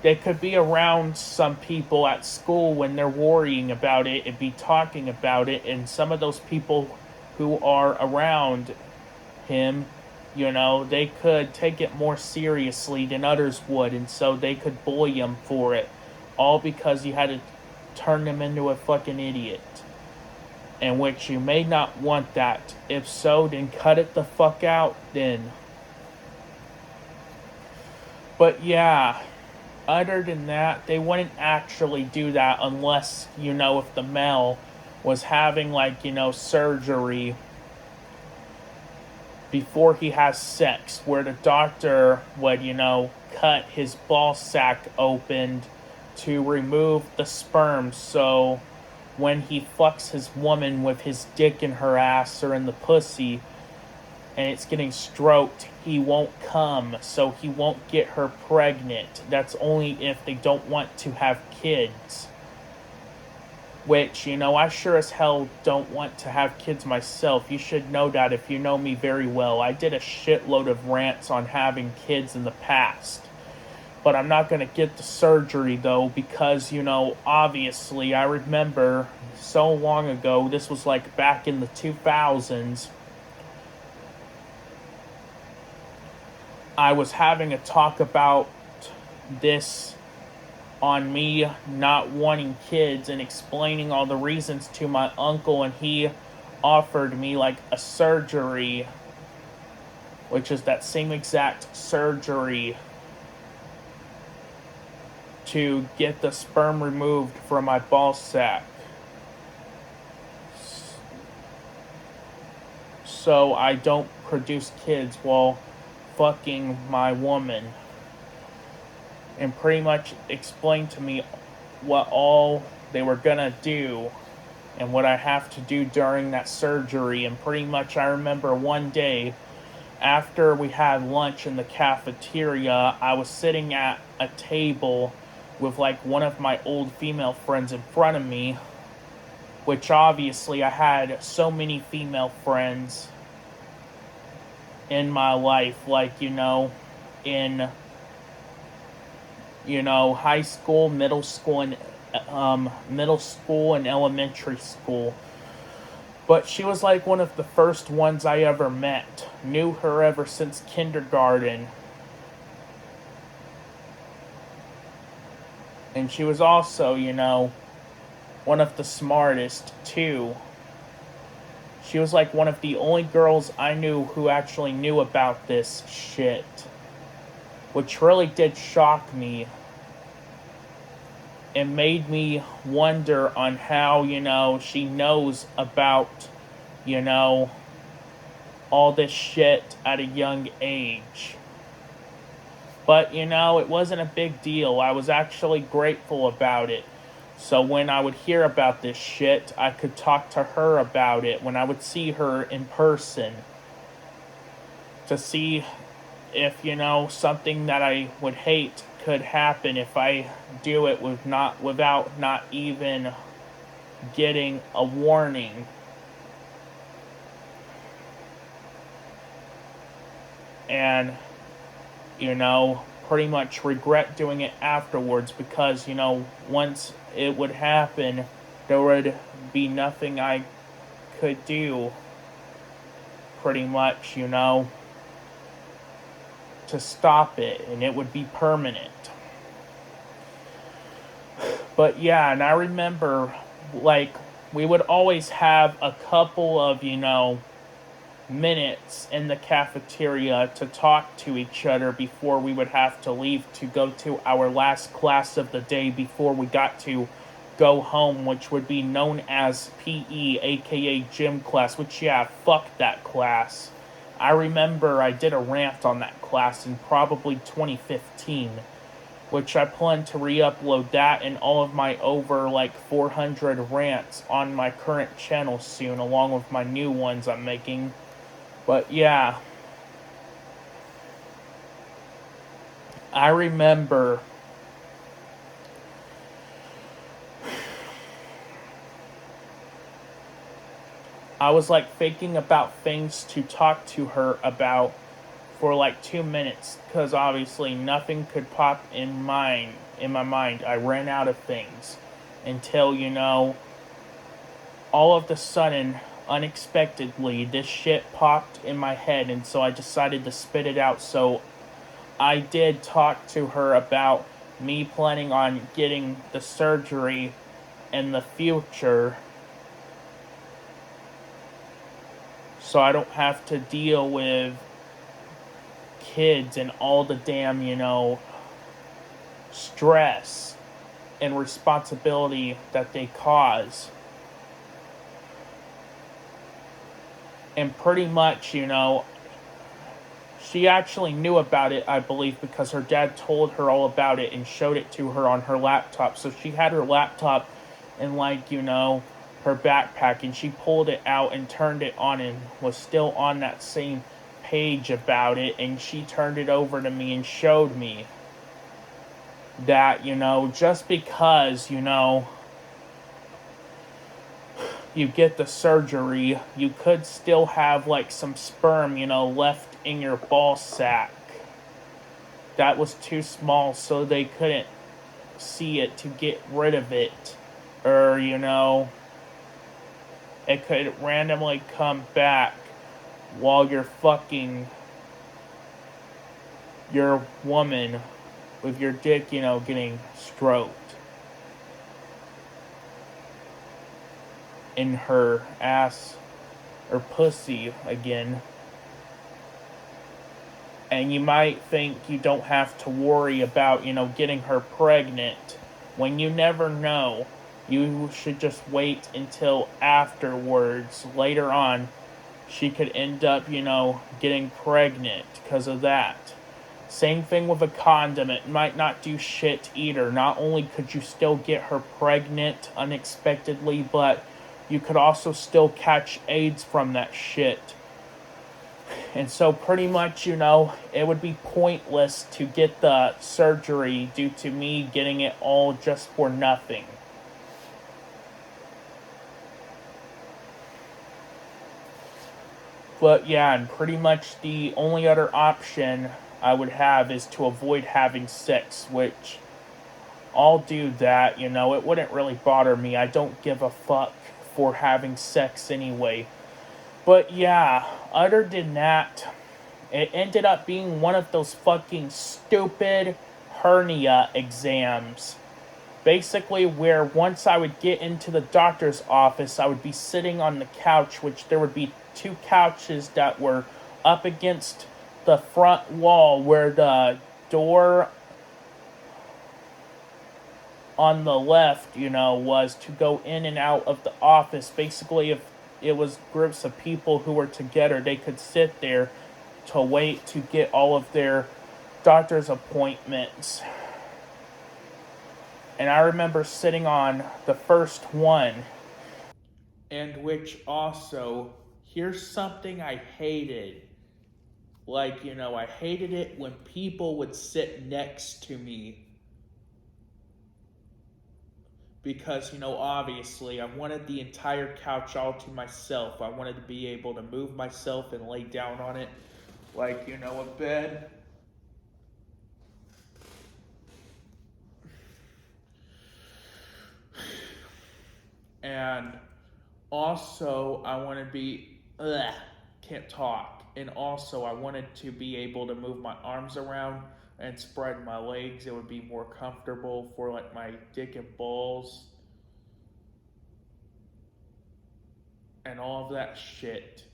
they could be around some people at school when they're worrying about it and be talking about it, and some of those people who are around him, they could take it more seriously than others would, and so they could bully him for it, all because you had to turn them into a fucking idiot. In which you may not want that. If so, then cut it the fuck out, then. But yeah, other than that, they wouldn't actually do that unless, if the male was having, surgery before he has sex, where the doctor would, cut his ball sack open to remove the sperm, so when he fucks his woman with his dick in her ass or in the pussy, and it's getting stroked, he won't come, so he won't get her pregnant. That's only if they don't want to have kids. Which, I sure as hell don't want to have kids myself. You should know that if you know me very well. I did a shitload of rants on having kids in the past. But I'm not going to get the surgery, though, because, obviously, I remember so long ago, this was like back in the 2000s, I was having a talk about this on me not wanting kids and explaining all the reasons to my uncle, and he offered me a surgery, which is that same exact surgery to get the sperm removed from my ball sack. So I don't produce kids while fucking my woman, and pretty much explained to me what all they were gonna do and what I have to do during that surgery. And pretty much I remember one day after we had lunch in the cafeteria, I was sitting at a table with one of my old female friends in front of me, which obviously I had so many female friends in my life, in high school, middle school, and elementary school. But she was one of the first ones I ever met. Knew her ever since kindergarten. And she was also, one of the smartest, too. She was one of the only girls I knew who actually knew about this shit. Which really did shock me. It made me wonder on how, she knows about, all this shit at a young age. But, it wasn't a big deal. I was actually grateful about it. So when I would hear about this shit, I could talk to her about it when I would see her in person. To see if, something that I would hate could happen if I do it without not even getting a warning. And, pretty much regret doing it afterwards because, once it would happen, there would be nothing I could do, pretty much, to stop it, and it would be permanent. But yeah, and I remember, we would always have a couple of, minutes in the cafeteria to talk to each other before we would have to leave to go to our last class of the day before we got to go home, which would be known as PE, aka gym class, which, yeah, fuck that class. I remember I did a rant on that class in probably 2015, which I plan to re-upload that and all of my over like 400 rants on my current channel soon, along with my new ones I'm making. But yeah, I remember I was like thinking about things to talk to her about for like 2 minutes, because obviously nothing could pop in my mind. I ran out of things until, all of the sudden, unexpectedly, this shit popped in my head, and so I decided to spit it out. So I did talk to her about me planning on getting the surgery in the future, so I don't have to deal with kids and all the damn, stress and responsibility that they cause. And pretty much, she actually knew about it, I believe, because her dad told her all about it and showed it to her on her laptop. So she had her laptop in, her backpack, and she pulled it out and turned it on and was still on that same page about it, and she turned it over to me and showed me that, just because, you get the surgery, you could still have like some sperm, left in your ball sack that was too small, so they couldn't see it to get rid of it. Or, it could randomly come back while you're fucking your woman with your dick, getting stroked in her ass or pussy again. And you might think you don't have to worry about, getting her pregnant, when you never know. You should just wait until afterwards. Later on, she could end up, getting pregnant because of that. Same thing with a condom. It might not do shit either. Not only could you still get her pregnant unexpectedly, but you could also still catch AIDS from that shit. And so pretty much, it would be pointless to get the surgery due to me getting it all just for nothing. But yeah, and pretty much the only other option I would have is to avoid having sex, which I'll do that, it wouldn't really bother me. I don't give a fuck for having sex anyway. But yeah, other than that, it ended up being one of those fucking stupid hernia exams. Basically, where once I would get into the doctor's office, I would be sitting on the couch, which there would be two couches that were up against the front wall where the door on the left, was to go in and out of the office. Basically, if it was groups of people who were together, they could sit there to wait to get all of their doctor's appointments. And I remember sitting on the first one, and which also, here's something I hated. Like, I hated it when people would sit next to me. Because, obviously, I wanted the entire couch all to myself. I wanted to be able to move myself and lay down on it like, a bed. And also, I want to be, can't talk. And also, I wanted to be able to move my arms around and spread my legs. It would be more comfortable for like my dick and balls and all of that shit.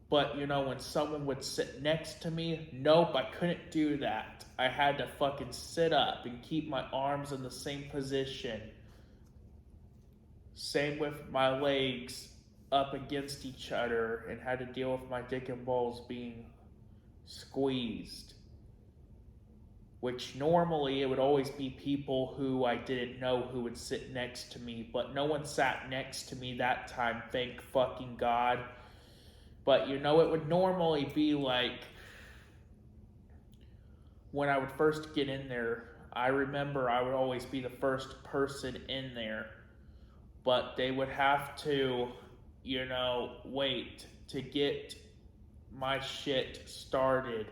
But, when someone would sit next to me, nope, I couldn't do that. I had to fucking sit up and keep my arms in the same position. Same with my legs up against each other, and had to deal with my dick and balls being squeezed. Which normally it would always be people who I didn't know who would sit next to me, but no one sat next to me that time, thank fucking God. But it would normally be like when I would first get in there, I remember I would always be the first person in there. But they would have to, wait to get my shit started,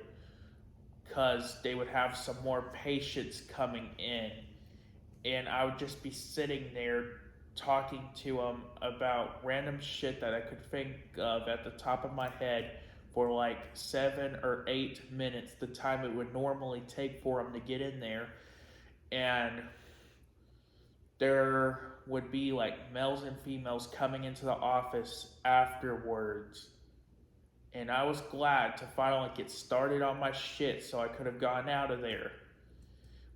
because they would have some more patients coming in. And I would just be sitting there talking to them about random shit that I could think of at the top of my head for like 7 or 8 minutes, the time it would normally take for them to get in there. And there would be like males and females coming into the office afterwards. And I was glad to finally get started on my shit so I could have gotten out of there.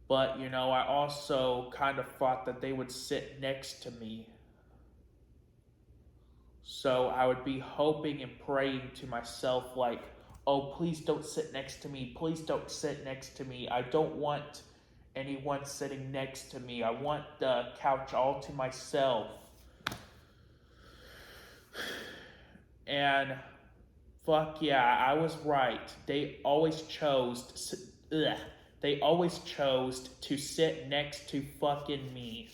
But, I also kind of thought that they would sit next to me. So I would be hoping and praying to myself like, oh, please don't sit next to me. Please don't sit next to me. I don't want anyone sitting next to me. I want the couch all to myself. And fuck yeah, I was right. They always chose to sit next to fucking me.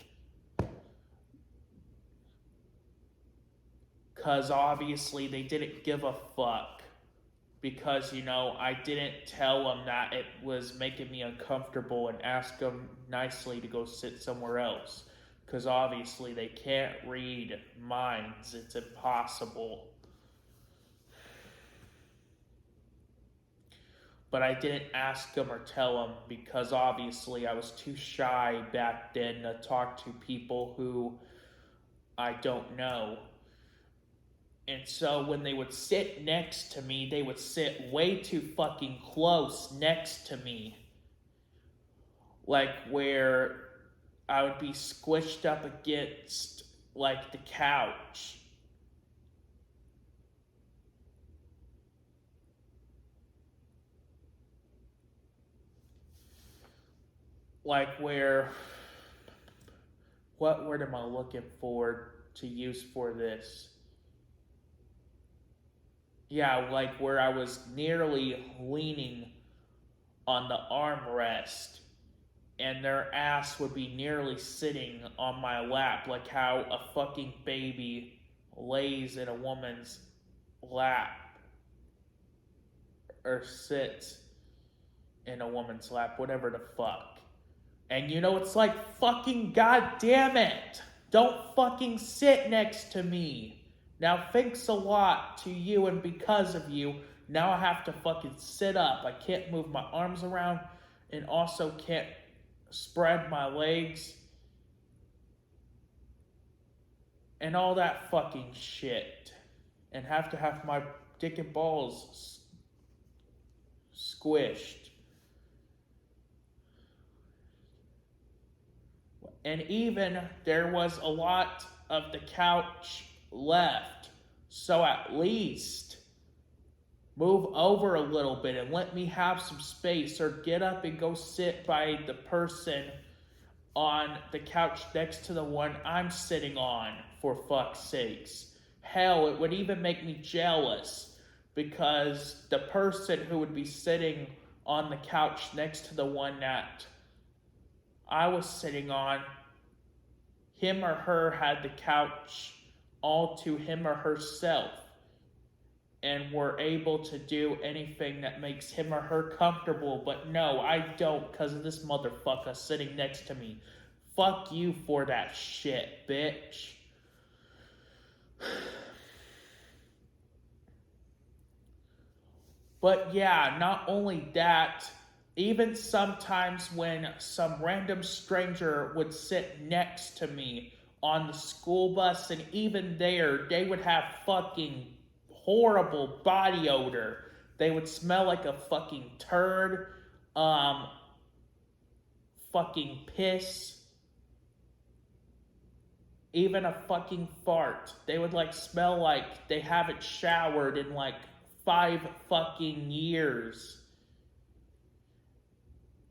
Because obviously they didn't give a fuck. Because, I didn't tell them that it was making me uncomfortable and ask them nicely to go sit somewhere else. Because obviously they can't read minds. It's impossible. But I didn't ask them or tell them because obviously I was too shy back then to talk to people who I don't know. And so when they would sit next to me, they would sit way too fucking close next to me. Like where I would be squished up against like the couch. Like where, what word am I looking for to use for this? Yeah, like where I was nearly leaning on the armrest and their ass would be nearly sitting on my lap, like how a fucking baby lays in a woman's lap or sits in a woman's lap, whatever the fuck. And it's like, fucking goddamn it, don't fucking sit next to me. Now, thanks a lot to you, and because of you, now I have to fucking sit up. I can't move my arms around, and also can't spread my legs. And all that fucking shit. And have to have my dick and balls squished. And even there was a lot of the couch left. So at least move over a little bit and let me have some space, or get up and go sit by the person on the couch next to the one I'm sitting on, for fuck's sakes. Hell, it would even make me jealous, because the person who would be sitting on the couch next to the one that I was sitting on, him or her had the couch all to him or herself and were able to do anything that makes him or her comfortable. But no, I don't, because of this motherfucker sitting next to me. Fuck you for that shit, bitch. But yeah, not only that, even sometimes when some random stranger would sit next to me on the school bus, and even there, they would have fucking horrible body odor. They would smell like a fucking turd, fucking piss, even a fucking fart. They would like smell like they haven't showered in like 5 fucking years.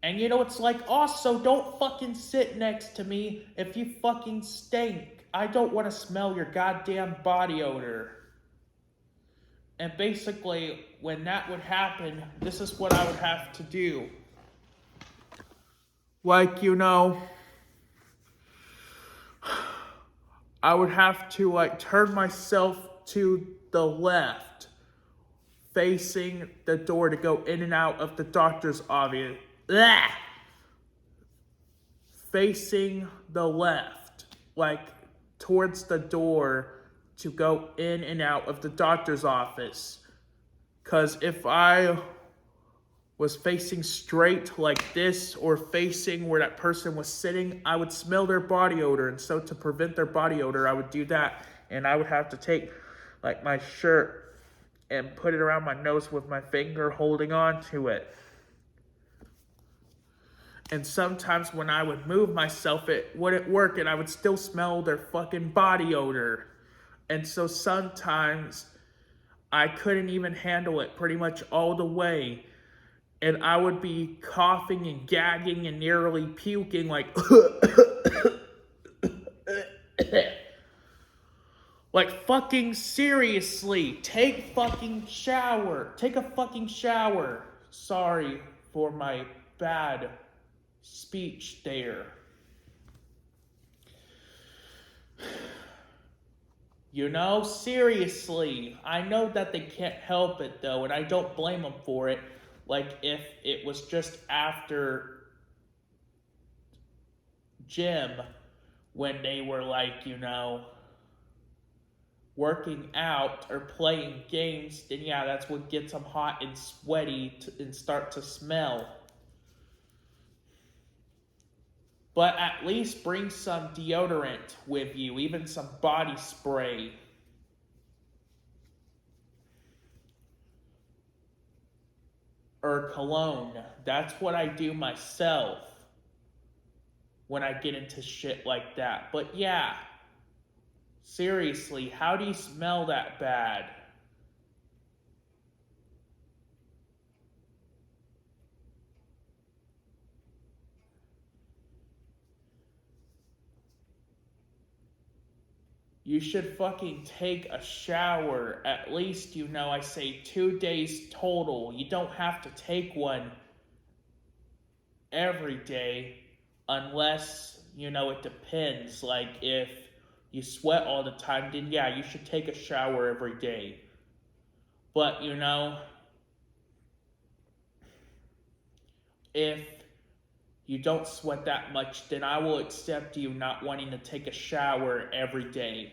And you know, it's like, also, don't fucking sit next to me if you fucking stink. I don't want to smell your goddamn body odor. And basically, when that would happen, this is what I would have to do. Like, you know, I would have to, like, turn myself to the left, facing the door to go in and out of the doctor's office. Blah! Facing the left, like towards the door to go in and out of the doctor's office. Because if I was facing straight like this or facing where that person was sitting, I would smell their body odor. And so to prevent their body odor, I would do that. And I would have to take like my shirt and put it around my nose with my finger holding on to it. And sometimes when I would move myself, it wouldn't work and I would still smell their fucking body odor. And so sometimes I couldn't even handle it pretty much all the way. And I would be coughing and gagging and nearly puking like like fucking seriously, take fucking shower. Take a fucking shower. Sorry for my bad speech there. You know, seriously. I know that they can't help it though, and I don't blame them for it. Like if it was just after gym when they were like, you know, working out or playing games, then yeah, that's what gets them hot and sweaty and start to smell. But at least bring some deodorant with you, even some body spray. Or cologne. That's what I do myself when I get into shit like that. But yeah, seriously, how do you smell that bad? You should fucking take a shower. At least, you know, I say 2 days total. You don't have to take one every day unless, you know, it depends. Like, if you sweat all the time, then yeah, you should take a shower every day. But, you know, if you don't sweat that much, then I will accept you not wanting to take a shower every day.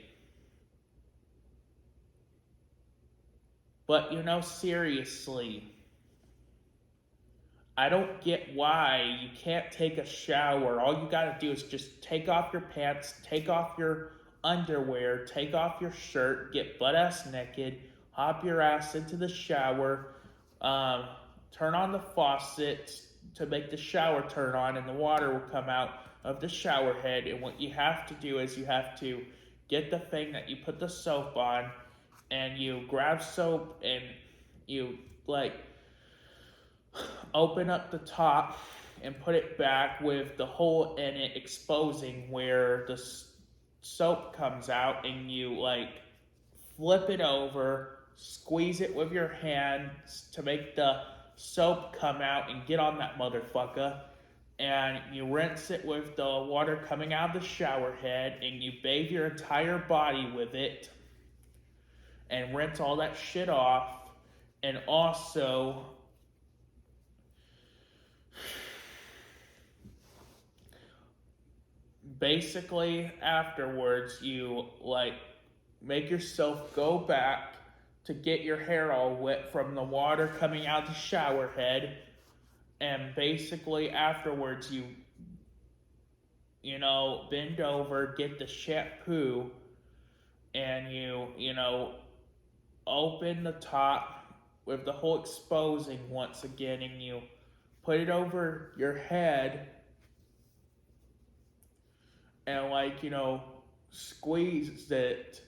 But, you know, seriously, I don't get why you can't take a shower. All you gotta do is just take off your pants, take off your underwear, take off your shirt, get butt ass naked, hop your ass into the shower, turn on the faucet to make the shower turn on, and the water will come out of the shower head. And what you have to do is you have to get the thing that you put the soap on, and you grab soap and you like open up the top and put it back with the hole in it exposing where the soap comes out, and you like flip it over, squeeze it with your hands to make the soap come out and get on that motherfucker, and you rinse it with the water coming out of the shower head, and you bathe your entire body with it and rinse all that shit off. And also basically afterwards you like make yourself go back to get your hair all wet from the water coming out the shower head, and basically afterwards you know, bend over, get the shampoo, and you know, open the top with the hole exposing once again, and you put it over your head and, like, squeeze it,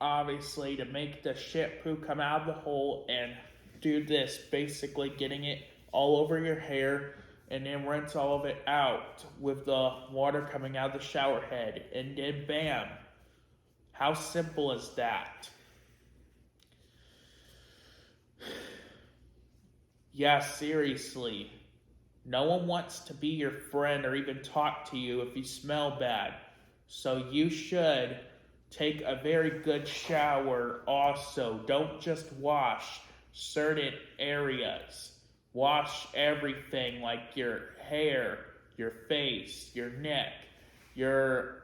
obviously, to make the shit poo come out of the hole, and do this, basically getting it all over your hair, and then rinse all of it out with the water coming out of the shower head, and then bam. How simple is that? Yeah, seriously. No one wants to be your friend or even talk to you if you smell bad. So you should take a very good shower also. Don't just wash certain areas. Wash everything, like your hair, your face, your neck, your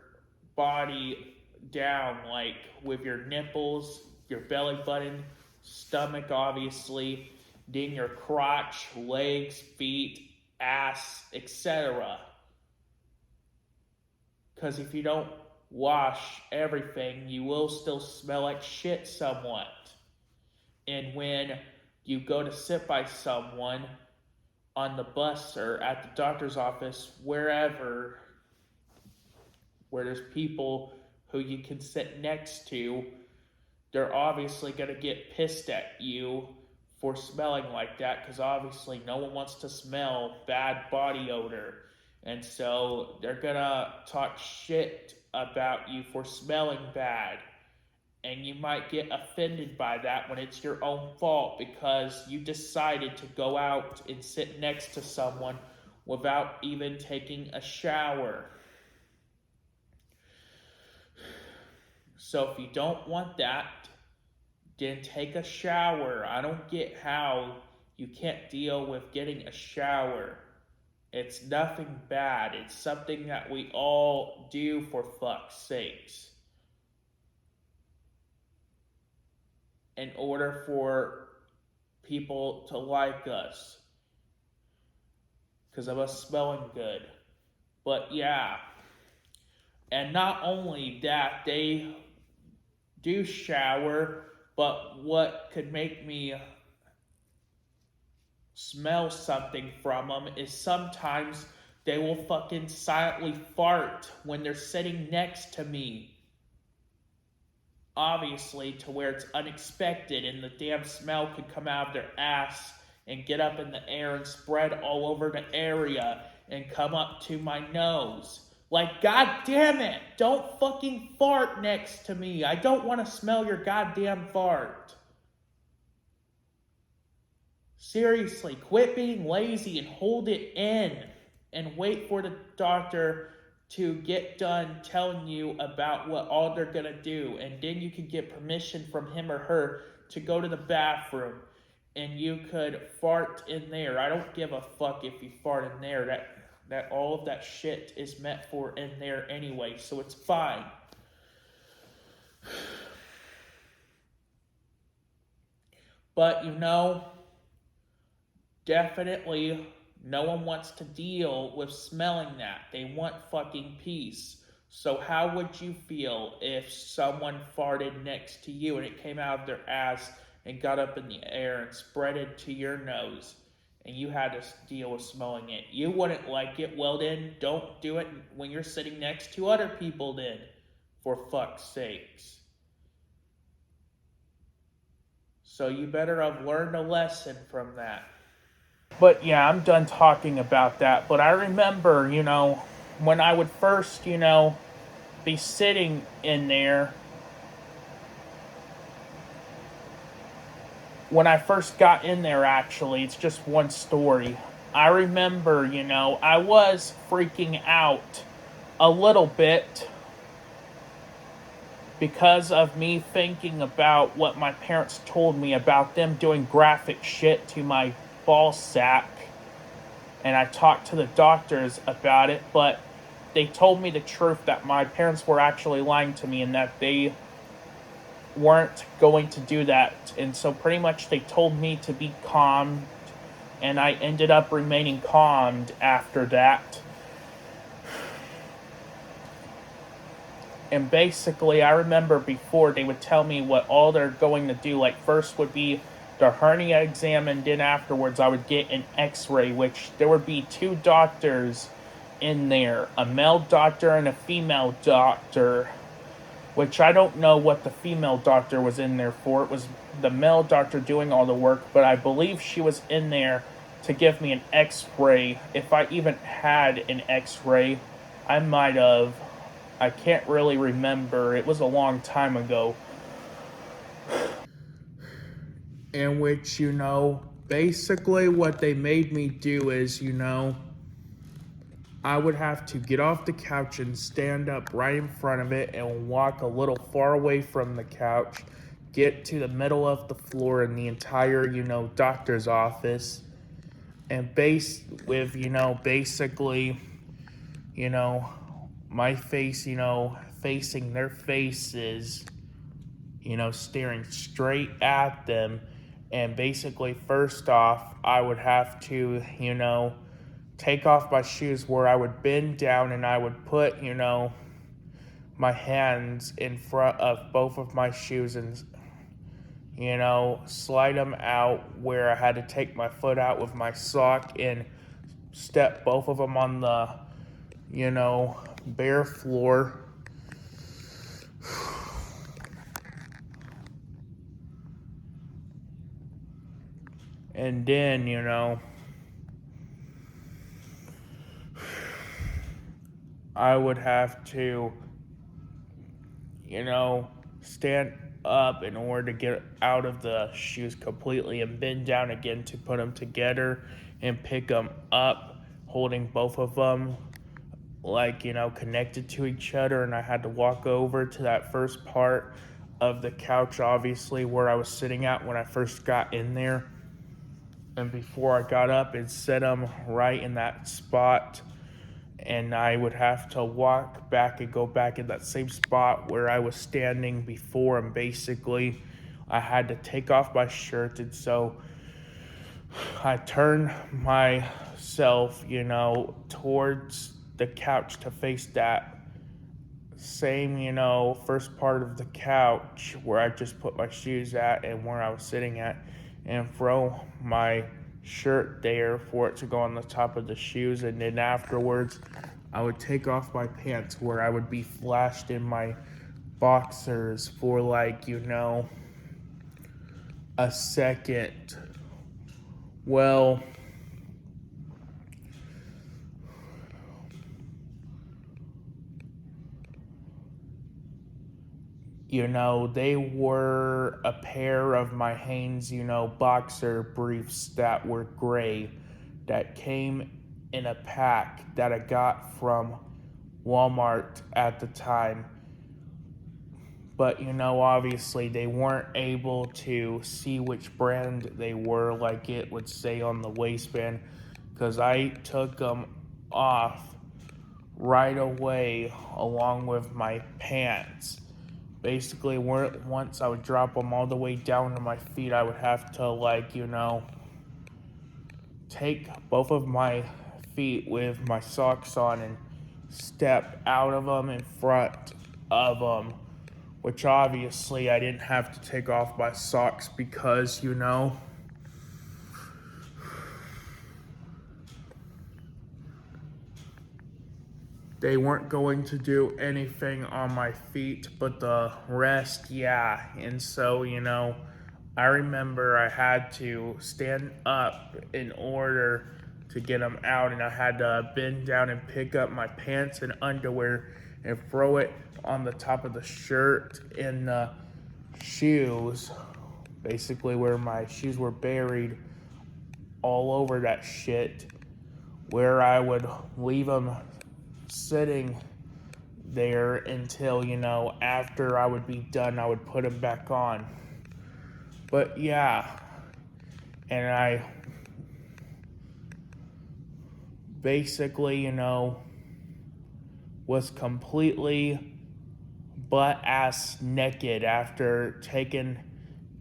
body down, like with your nipples, your belly button, stomach, obviously, then your crotch, legs, feet, ass, etc. Because if you don't wash everything, you will still smell like shit somewhat. And when you go to sit by someone on the bus or at the doctor's office, wherever, where there's people who you can sit next to, they're obviously going to get pissed at you for smelling like that, because obviously no one wants to smell bad body odor. And so they're going to talk shit about you for smelling bad. And you might get offended by that when it's your own fault because you decided to go out and sit next to someone without even taking a shower. So if you don't want that, then take a shower. I don't get how you can't deal with getting a shower. It's nothing bad. It's something that we all do, for fuck's sakes, in order for people to like us, because of us smelling good. But yeah, and not only that, they do shower, but what could make me smell something from them is sometimes they will fucking silently fart when they're sitting next to me. Obviously, to where it's unexpected and the damn smell could come out of their ass and get up in the air and spread all over the area and come up to my nose. Like, god damn it, don't fucking fart next to me. I don't want to smell your goddamn fart. Seriously, quit being lazy and hold it in and wait for the doctor to get done telling you about what all they're gonna do, and then you can get permission from him or her to go to the bathroom and you could fart in there. I don't give a fuck if you fart in there. That all of that shit is meant for in there anyway, so it's fine. But definitely no one wants to deal with smelling that. They want fucking peace. So how would you feel if someone farted next to you and it came out of their ass and got up in the air and spread it to your nose and you had to deal with smelling it? You wouldn't like it. Well then, don't do it when you're sitting next to other people then, for fuck's sakes. So you better have learned a lesson from that. But yeah, I'm done talking about that. But I remember, when I would first, be sitting in there, when I first got in there, actually, it's just one story. I remember, I was freaking out a little bit because of me thinking about what my parents told me about them doing graphic shit to my ball sack. And I talked to the doctors about it, but they told me the truth, that my parents were actually lying to me and that they weren't going to do that. And so pretty much they told me to be calm, and I ended up remaining calmed after that. And basically, I remember before they would tell me what all they're going to do. Like, first would be the hernia exam, and then afterwards I would get an x-ray, which there would be two doctors in there, a male doctor and a female doctor, which I don't know what the female doctor was in there for. It was the male doctor doing all the work, but I believe she was in there to give me an x-ray. If I even had an x-ray, I might have. I can't really remember. It was a long time ago. In which, basically what they made me do is, I would have to get off the couch and stand up right in front of it and walk a little far away from the couch, get to the middle of the floor in the entire, doctor's office, and basically, my face, facing their faces, staring straight at them. And basically, first off, I would have to, take off my shoes, where I would bend down and I would put, my hands in front of both of my shoes and, slide them out, where I had to take my foot out with my sock and step both of them on the, bare floor. And then, I would have to, stand up in order to get out of the shoes completely and bend down again to put them together and pick them up, holding both of them like, connected to each other. And I had to walk over to that first part of the couch, obviously, where I was sitting at when I first got in there. And before I got up and set them right in that spot, and I would have to walk back and go back in that same spot where I was standing before, and basically I had to take off my shirt. And so I turned myself, towards the couch to face that same, first part of the couch where I just put my shoes at and where I was sitting at, and throw my shirt there for it to go on the top of the shoes. And then afterwards, I would take off my pants, where I would be flashed in my boxers for like, a second. Well, they were a pair of my Hanes, boxer briefs that were gray, that came in a pack that I got from Walmart at the time. But, obviously they weren't able to see which brand they were, like it would say on the waistband, because I took them off right away along with my pants. Basically, once I would drop them all the way down to my feet, I would have to, take both of my feet with my socks on and step out of them in front of them, which obviously I didn't have to take off my socks because, they weren't going to do anything on my feet, but the rest, yeah. And so, I remember I had to stand up in order to get them out, and I had to bend down and pick up my pants and underwear and throw it on the top of the shirt and the shoes, basically where my shoes were buried all over that shit, where I would leave them sitting there until, after I would be done, I would put them back on. But yeah, and I basically, was completely butt-ass naked after taking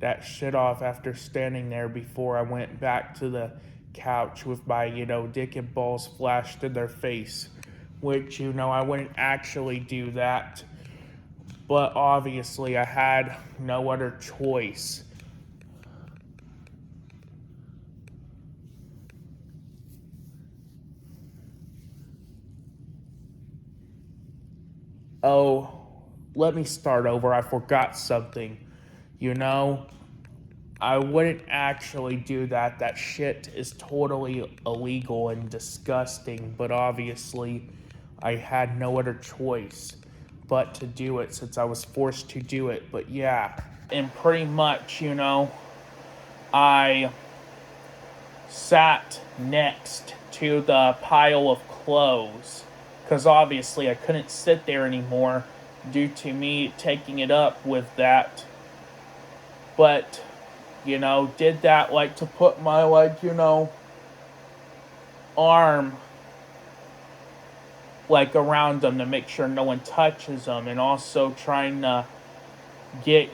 that shit off, after standing there before I went back to the couch with my, dick and balls flashed in their face. Which, I wouldn't actually do that. But obviously, I had no other choice. Oh, let me start over. I forgot something. You know, I wouldn't actually do that. That shit is totally illegal and disgusting, but obviously, I had no other choice but to do it since I was forced to do it. But yeah, and pretty much, I sat next to the pile of clothes because obviously I couldn't sit there anymore due to me taking it up with that. But, did that like to put my, arm like around them to make sure no one touches them, and also trying to get,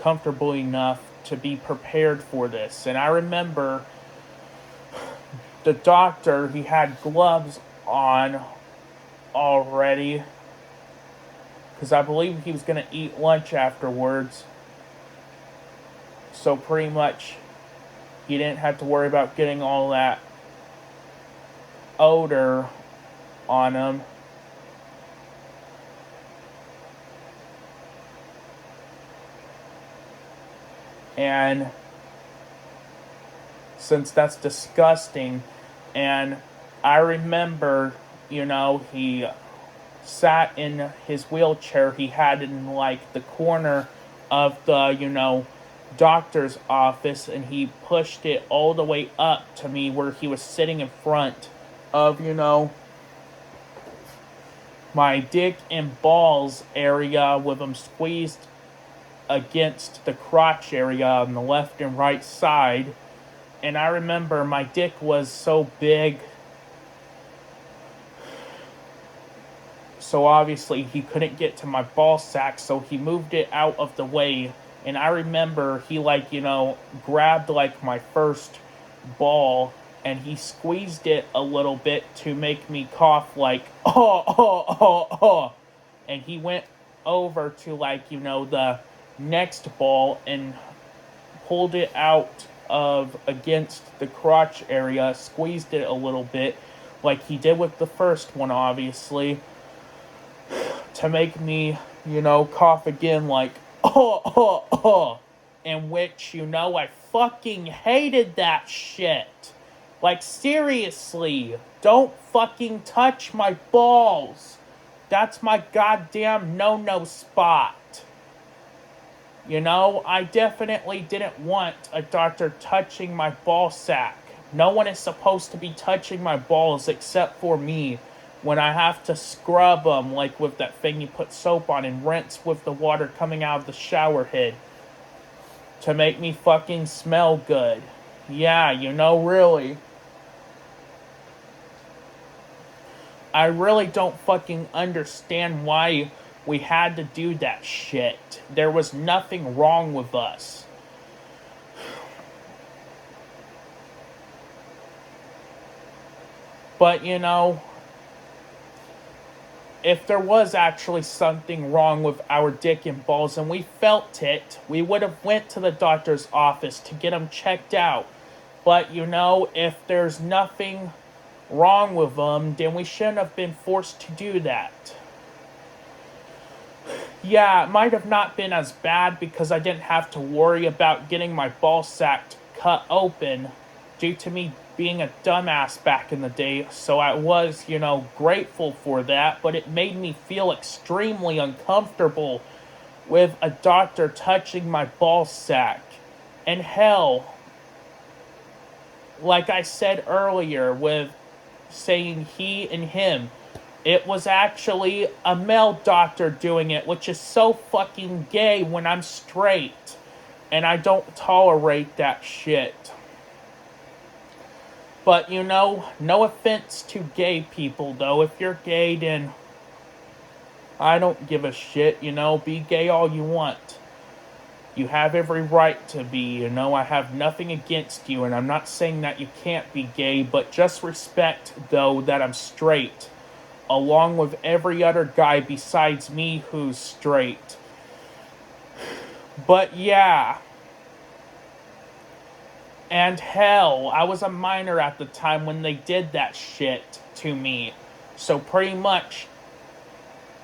comfortable enough to be prepared for this. And I remember the doctor, he had gloves on already because I believe he was going to eat lunch afterwards. So pretty much he didn't have to worry about getting all that odor on him. And since that's disgusting, and I remember, he sat in his wheelchair he had in like the corner of the, doctor's office, and he pushed it all the way up to me where he was sitting in front of, my dick and balls area with them squeezed against the crotch area on the left and right side. And I remember my dick was so big, so obviously he couldn't get to my ball sack, so he moved it out of the way. And I remember he grabbed like my first ball and he squeezed it a little bit to make me cough like, oh. And he went over to the next ball and pulled it out of against the crotch area, squeezed it a little bit like he did with the first one, obviously, to make me, cough again like, in which, I fucking hated that shit. Like, seriously, don't fucking touch my balls. That's my goddamn no-no spot. I definitely didn't want a doctor touching my ball sack. No one is supposed to be touching my balls except for me when I have to scrub them, like with that thing you put soap on and rinse with the water coming out of the shower head to make me fucking smell good. Yeah, really. I really don't fucking understand why we had to do that shit. There was nothing wrong with us. But, if there was actually something wrong with our dick and balls and we felt it, we would have went to the doctor's office to get them checked out. But, if there's nothing wrong with them, then we shouldn't have been forced to do that. Yeah, it might have not been as bad because I didn't have to worry about getting my ball sack cut open due to me being a dumbass back in the day, so I was, grateful for that, but it made me feel extremely uncomfortable with a doctor touching my ball sack. And hell, like I said earlier with saying he and him, it was actually a male doctor doing it, which is so fucking gay when I'm straight, and I don't tolerate that shit. But, no offense to gay people, though. If you're gay, then I don't give a shit, be gay all you want. You have every right to be, I have nothing against you, and I'm not saying that you can't be gay, but just respect, though, that I'm straight. along with every other guy besides me who's straight. But yeah. And hell, I was a minor at the time when they did that shit to me. So pretty much,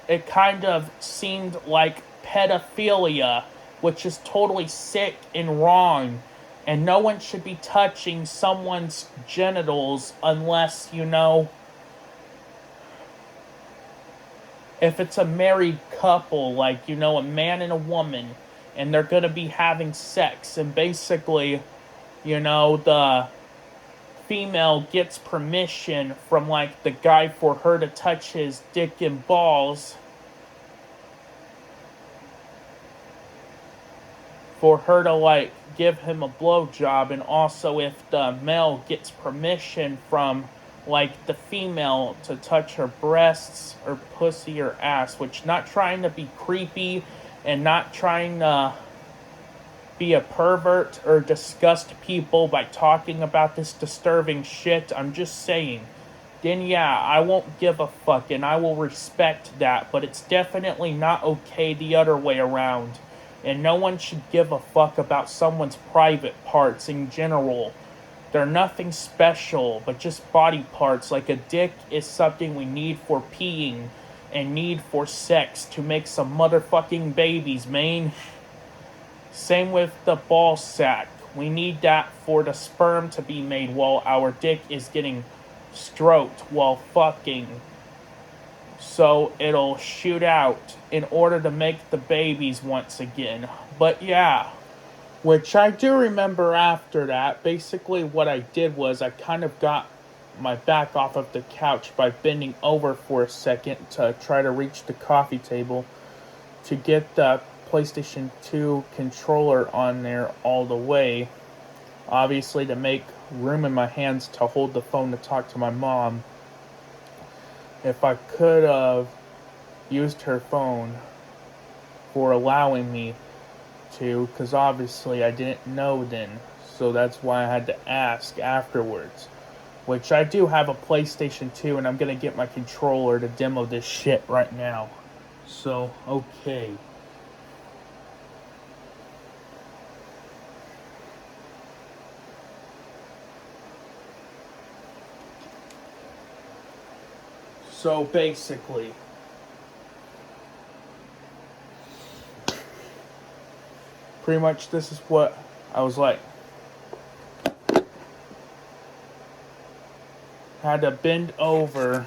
it kind of seemed like pedophilia, which is totally sick and wrong. And no one should be touching someone's genitals unless, if it's a married couple, like, a man and a woman, and they're gonna be having sex, and basically, the female gets permission from, like, the guy for her to touch his dick and balls, for her to, like, give him a blowjob, and also if the male gets permission from, like, the female to touch her breasts or pussy or ass, which, not trying to be creepy and not trying to be a pervert or disgust people by talking about this disturbing shit. I'm just saying, then yeah, I won't give a fuck and I will respect that, but it's definitely not okay the other way around. And no one should give a fuck about someone's private parts in general. They're nothing special, but just body parts. Like a dick is something we need for peeing and need for sex to make some motherfucking babies, man. Same with the ball sack. We need that for the sperm to be made while our dick is getting stroked while fucking. So it'll shoot out in order to make the babies once again. But yeah, which I do remember after that. Basically what I did was I kind of got my back off of the couch by bending over for a second to try to reach the coffee table to get the PlayStation 2 controller on there all the way. Obviously to make room in my hands to hold the phone to talk to my mom. If I could have used her phone for allowing me to, because obviously I didn't know then, so that's why I had to ask afterwards. Which I do have a PlayStation 2 and I'm gonna get my controller to demo this shit right now. So, okay. So basically, pretty much this is what I was like. Had to bend over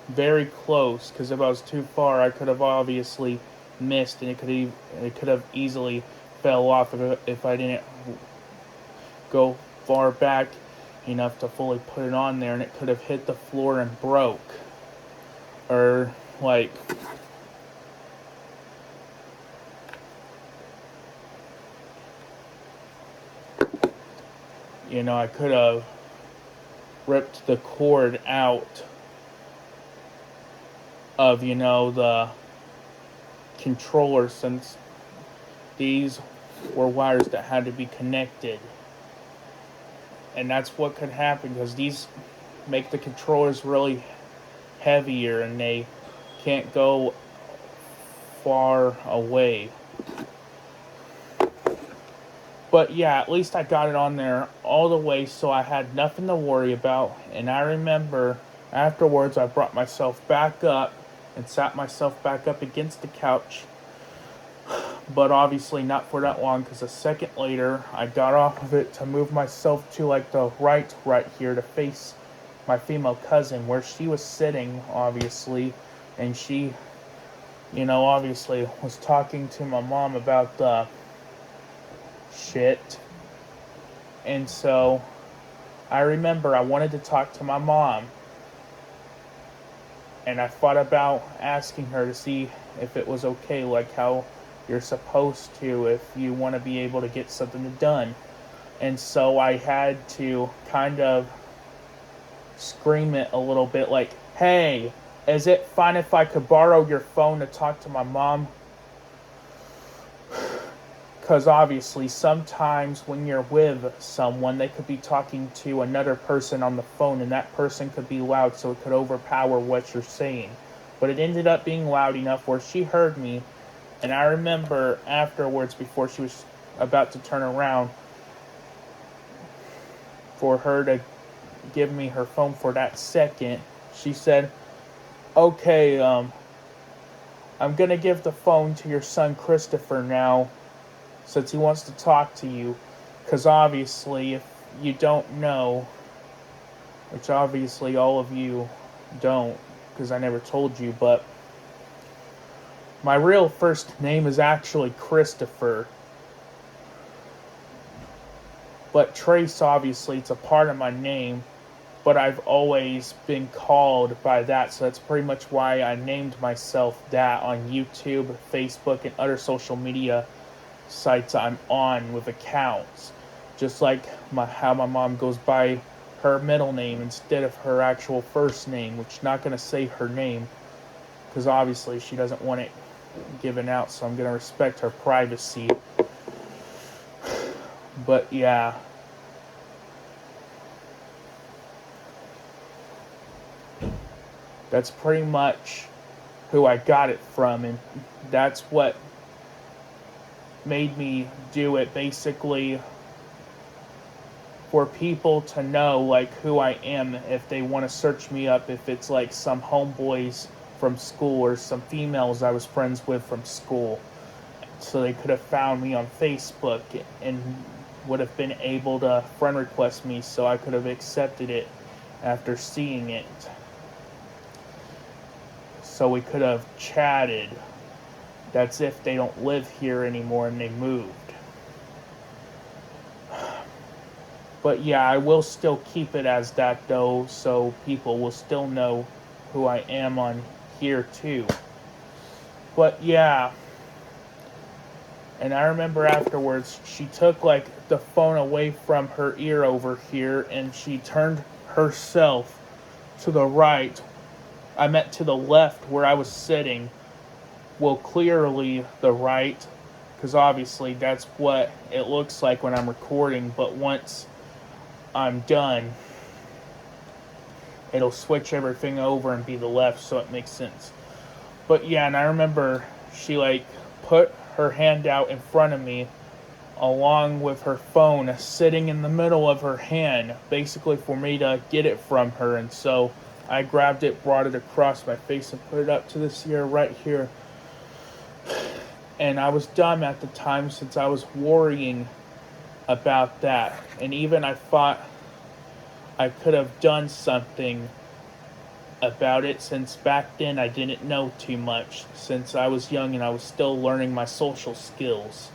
very close, because if I was too far I could have obviously missed and it could have easily fell off if I didn't go far back enough to fully put it on there, and it could have hit the floor and broke. Or like I could have ripped the cord out of the controller, since these were wires that had to be connected, and that's what could happen because these make the controllers really heavier and they can't go far away. But yeah, at least I got it on there all the way, so I had nothing to worry about. And I remember afterwards I brought myself back up and sat myself back up against the couch. But obviously not for that long, because a second later I got off of it to move myself to like the right here to face my female cousin where she was sitting, obviously. And she, obviously was talking to my mom about the shit. And so I remember I wanted to talk to my mom, and I thought about asking her to see if it was okay, like how you're supposed to if you want to be able to get something done. And so I had to kind of scream it a little bit, like, hey, is it fine if I could borrow your phone to talk to my mom? Because obviously, sometimes when you're with someone, they could be talking to another person on the phone, and that person could be loud, so it could overpower what you're saying. But it ended up being loud enough where she heard me, and I remember afterwards, before she was about to turn around, for her to give me her phone for that second, she said, "Okay, I'm gonna give the phone to your son Christopher now, since he wants to talk to you, because obviously, if you don't know, which obviously all of you don't, because I never told you, but my real first name is actually Christopher. But Trace, obviously, it's a part of my name, but I've always been called by that, so that's pretty much why I named myself that on YouTube, Facebook, and other social media sites I'm on with accounts. Just like how my mom goes by her middle name instead of her actual first name, which not going to say her name, because obviously she doesn't want it given out, so I'm going to respect her privacy. But yeah. That's pretty much who I got it from, and that's what made me do it, basically, for people to know, like, who I am if they want to search me up, if it's like some homeboys from school or some females I was friends with from school, so they could have found me on Facebook and would have been able to friend request me, so I could have accepted it after seeing it. So we could have chatted. That's if they don't live here anymore and they moved. But yeah, I will still keep it as that though, so people will still know who I am on here too. But yeah. And I remember afterwards, she took like the phone away from her ear over here and she turned herself to the right. I meant to the left where I was sitting. Well, clearly the right, because obviously that's what it looks like when I'm recording, but once I'm done, it'll switch everything over and be the left, so it makes sense. But yeah, and I remember she like put her hand out in front of me along with her phone sitting in the middle of her hand, basically for me to get it from her, and so I grabbed it, brought it across my face, and put it up to this ear right here. And I was dumb at the time since I was worrying about that. And even I thought I could have done something about it, since back then I didn't know too much, since I was young and I was still learning my social skills.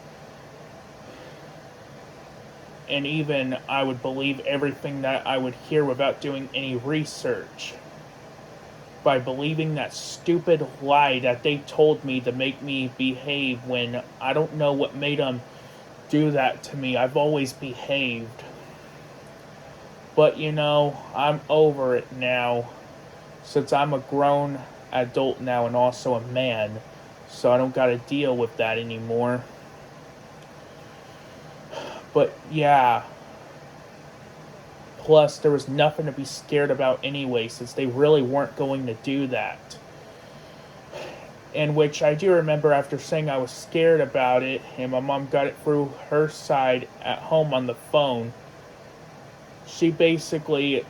And even I would believe everything that I would hear without doing any research, by believing that stupid lie that they told me to make me behave, when I don't know what made them do that to me. I've always behaved. But you know, I'm over it now, since I'm a grown adult now and also a man, so I don't gotta deal with that anymore. But yeah. Plus, there was nothing to be scared about anyway, since they really weren't going to do that. In which I do remember after saying I was scared about it, and my mom got it through her side at home on the phone, she basically,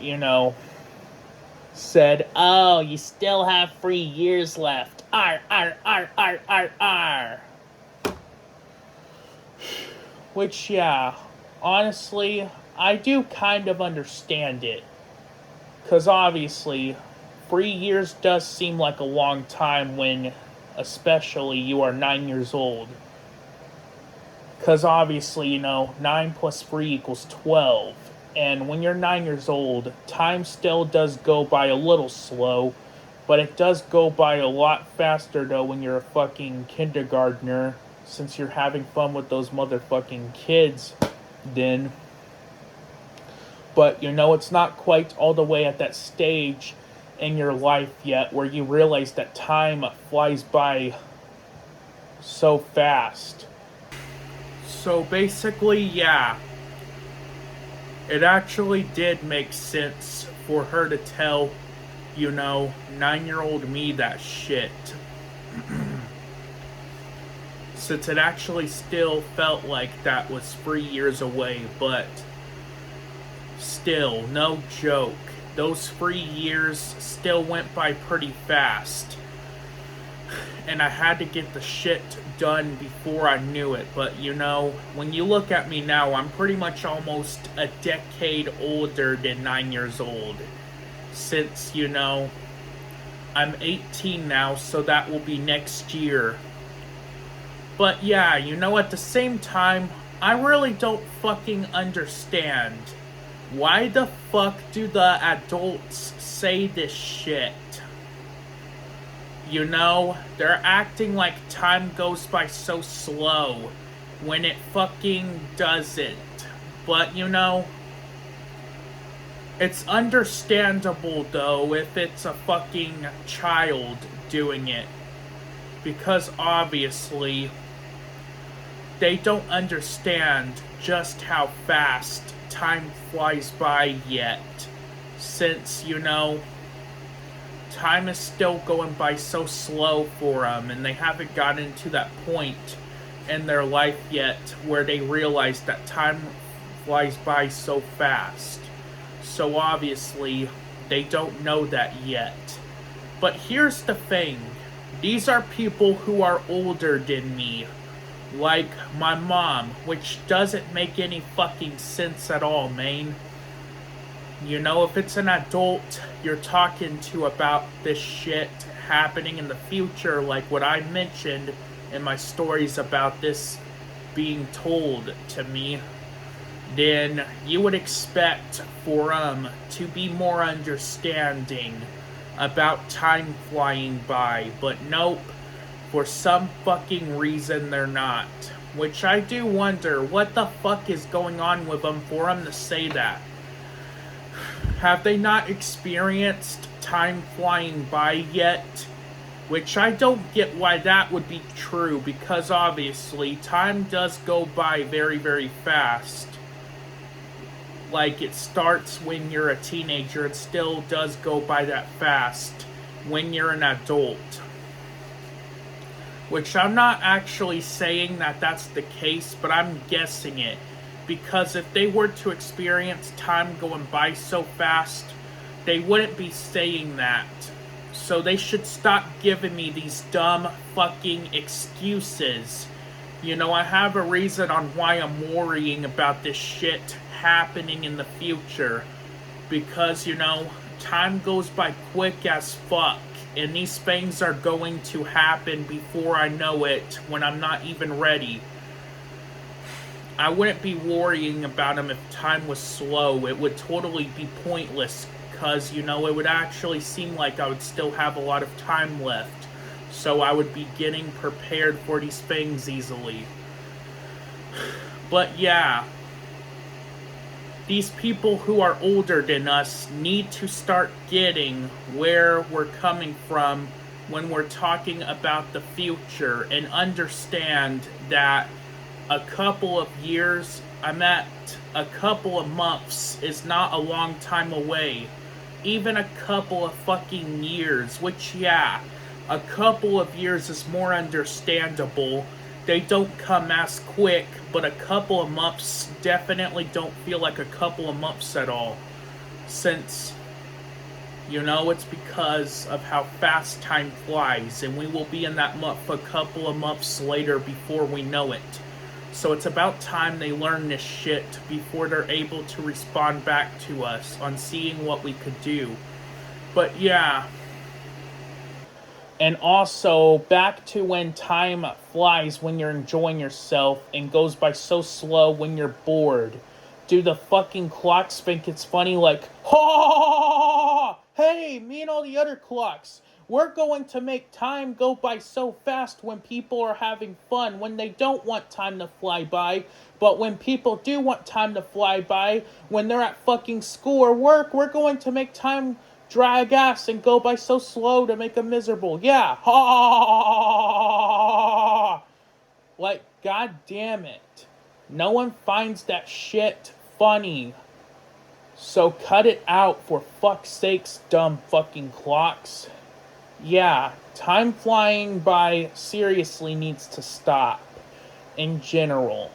said, "Oh, you still have 3 years left. Arr, arr, arr, arr, arr, arr." Which, yeah, honestly, I do kind of understand it. Because obviously, 3 years does seem like a long time when, especially, you are 9 years old. Because obviously, 9 plus 3 equals 12. And when you're 9 years old, time still does go by a little slow. But it does go by a lot faster, though, when you're a fucking kindergartner. Since you're having fun with those motherfucking kids, then. But, it's not quite all the way at that stage in your life yet where you realize that time flies by so fast. So basically, yeah, it actually did make sense for her to tell, 9-year-old me that shit. Since it actually still felt like that was 3 years away, but still, no joke. Those 3 years still went by pretty fast. And I had to get the shit done before I knew it. But when you look at me now, I'm pretty much almost a decade older than 9 years old. Since, I'm 18 now, so that will be next year. But yeah, at the same time, I really don't fucking understand. Why the fuck do the adults say this shit? They're acting like time goes by so slow when it fucking doesn't. But, it's understandable though if it's a fucking child doing it. Because obviously, they don't understand just how fast time flies by yet. Since, time is still going by so slow for them, and they haven't gotten to that point in their life yet where they realize that time flies by so fast. So obviously, they don't know that yet. But here's the thing. These are people who are older than me. Like my mom, which doesn't make any fucking sense at all, man. If it's an adult you're talking to about this shit happening in the future, like what I mentioned in my stories about this being told to me, then you would expect for them to be more understanding about time flying by. But nope, for some fucking reason they're not. Which I do wonder what the fuck is going on with them for them to say that. Have they not experienced time flying by yet? Which I don't get why that would be true, because obviously time does go by very, very fast. Like, it starts when you're a teenager, it still does go by that fast when you're an adult. Which I'm not actually saying that that's the case, but I'm guessing it. Because if they were to experience time going by so fast, they wouldn't be saying that. So they should stop giving me these dumb fucking excuses. I have a reason on why I'm worrying about this shit happening in the future. Because, time goes by quick as fuck. And these things are going to happen before I know it, when I'm not even ready. I wouldn't be worrying about them if time was slow. It would totally be pointless, because, it would actually seem like I would still have a lot of time left. So I would be getting prepared for these things easily. But yeah, these people who are older than us need to start getting where we're coming from when we're talking about the future, and understand that a couple of years, a couple of months is not a long time away. Even a couple of fucking years, which, yeah, a couple of years is more understandable. They don't come as quick, but a couple of months definitely don't feel like a couple of months at all. Since, it's because of how fast time flies, and we will be in that month a couple of months later before we know it. So it's about time they learn this shit before they're able to respond back to us on seeing what we could do. But yeah. And also, back to when time flies when you're enjoying yourself and goes by so slow when you're bored. Do the fucking clocks think it's funny, like, ha! Hey, me and all the other clocks. We're going to make time go by so fast when people are having fun, when they don't want time to fly by. But when people do want time to fly by, when they're at fucking school or work, we're going to make time drag ass and go by so slow to make them miserable. Yeah. Ha! Like, god damn it. No one finds that shit funny. So cut it out, for fuck's sakes, dumb fucking clocks. Yeah, time flying by seriously needs to stop in general.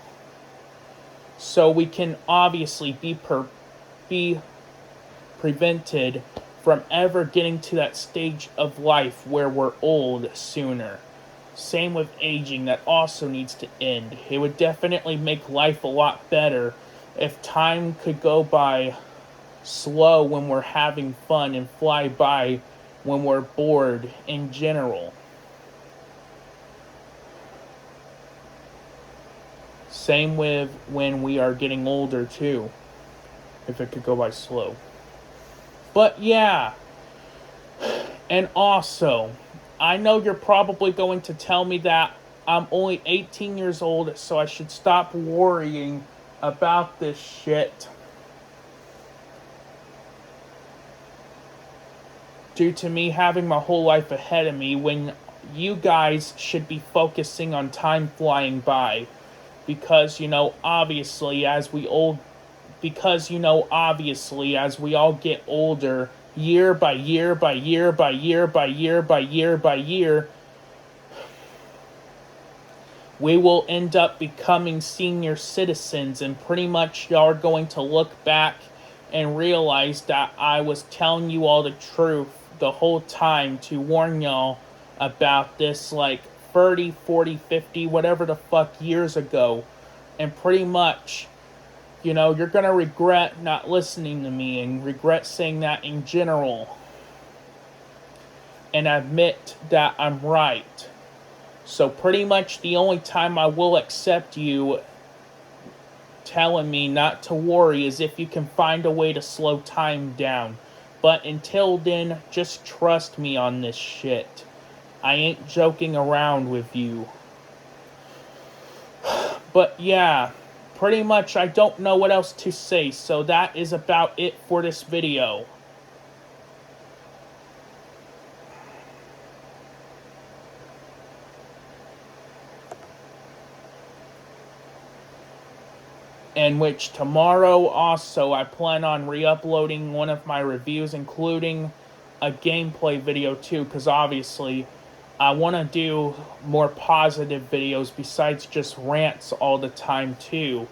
So we can obviously be prevented from ever getting to that stage of life where we're old sooner. Same with aging, that also needs to end. It would definitely make life a lot better if time could go by slow when we're having fun and fly by when we're bored in general. Same with when we are getting older too, if it could go by slow. But yeah, and also, I know you're probably going to tell me that I'm only 18 years old, so I should stop worrying about this shit. Due to me having my whole life ahead of me, when you guys should be focusing on time flying by. Because, obviously, as we all get older, year by year by year by year by year by year by year, we will end up becoming senior citizens, and pretty much y'all are going to look back and realize that I was telling you all the truth the whole time to warn y'all about this, like 30, 40, 50, whatever the fuck years ago. And pretty much, you're gonna regret not listening to me and regret saying that in general. And admit that I'm right. So pretty much the only time I will accept you telling me not to worry is if you can find a way to slow time down. But until then, just trust me on this shit. I ain't joking around with you. But yeah, pretty much I don't know what else to say, so that is about it for this video. In which tomorrow also I plan on re-uploading one of my reviews, including a gameplay video too, because obviously I want to do more positive videos besides just rants all the time too,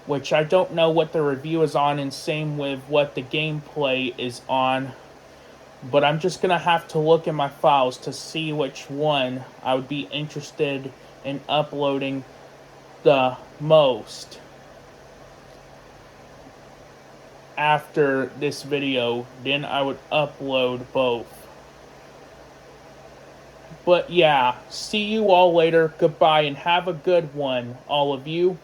which I don't know what the review is on, and same with what the gameplay is on, but I'm just going to have to look in my files to see which one I would be interested in uploading the most after this video. Then I would upload both. But yeah, see you all later. Goodbye and have a good one, all of you.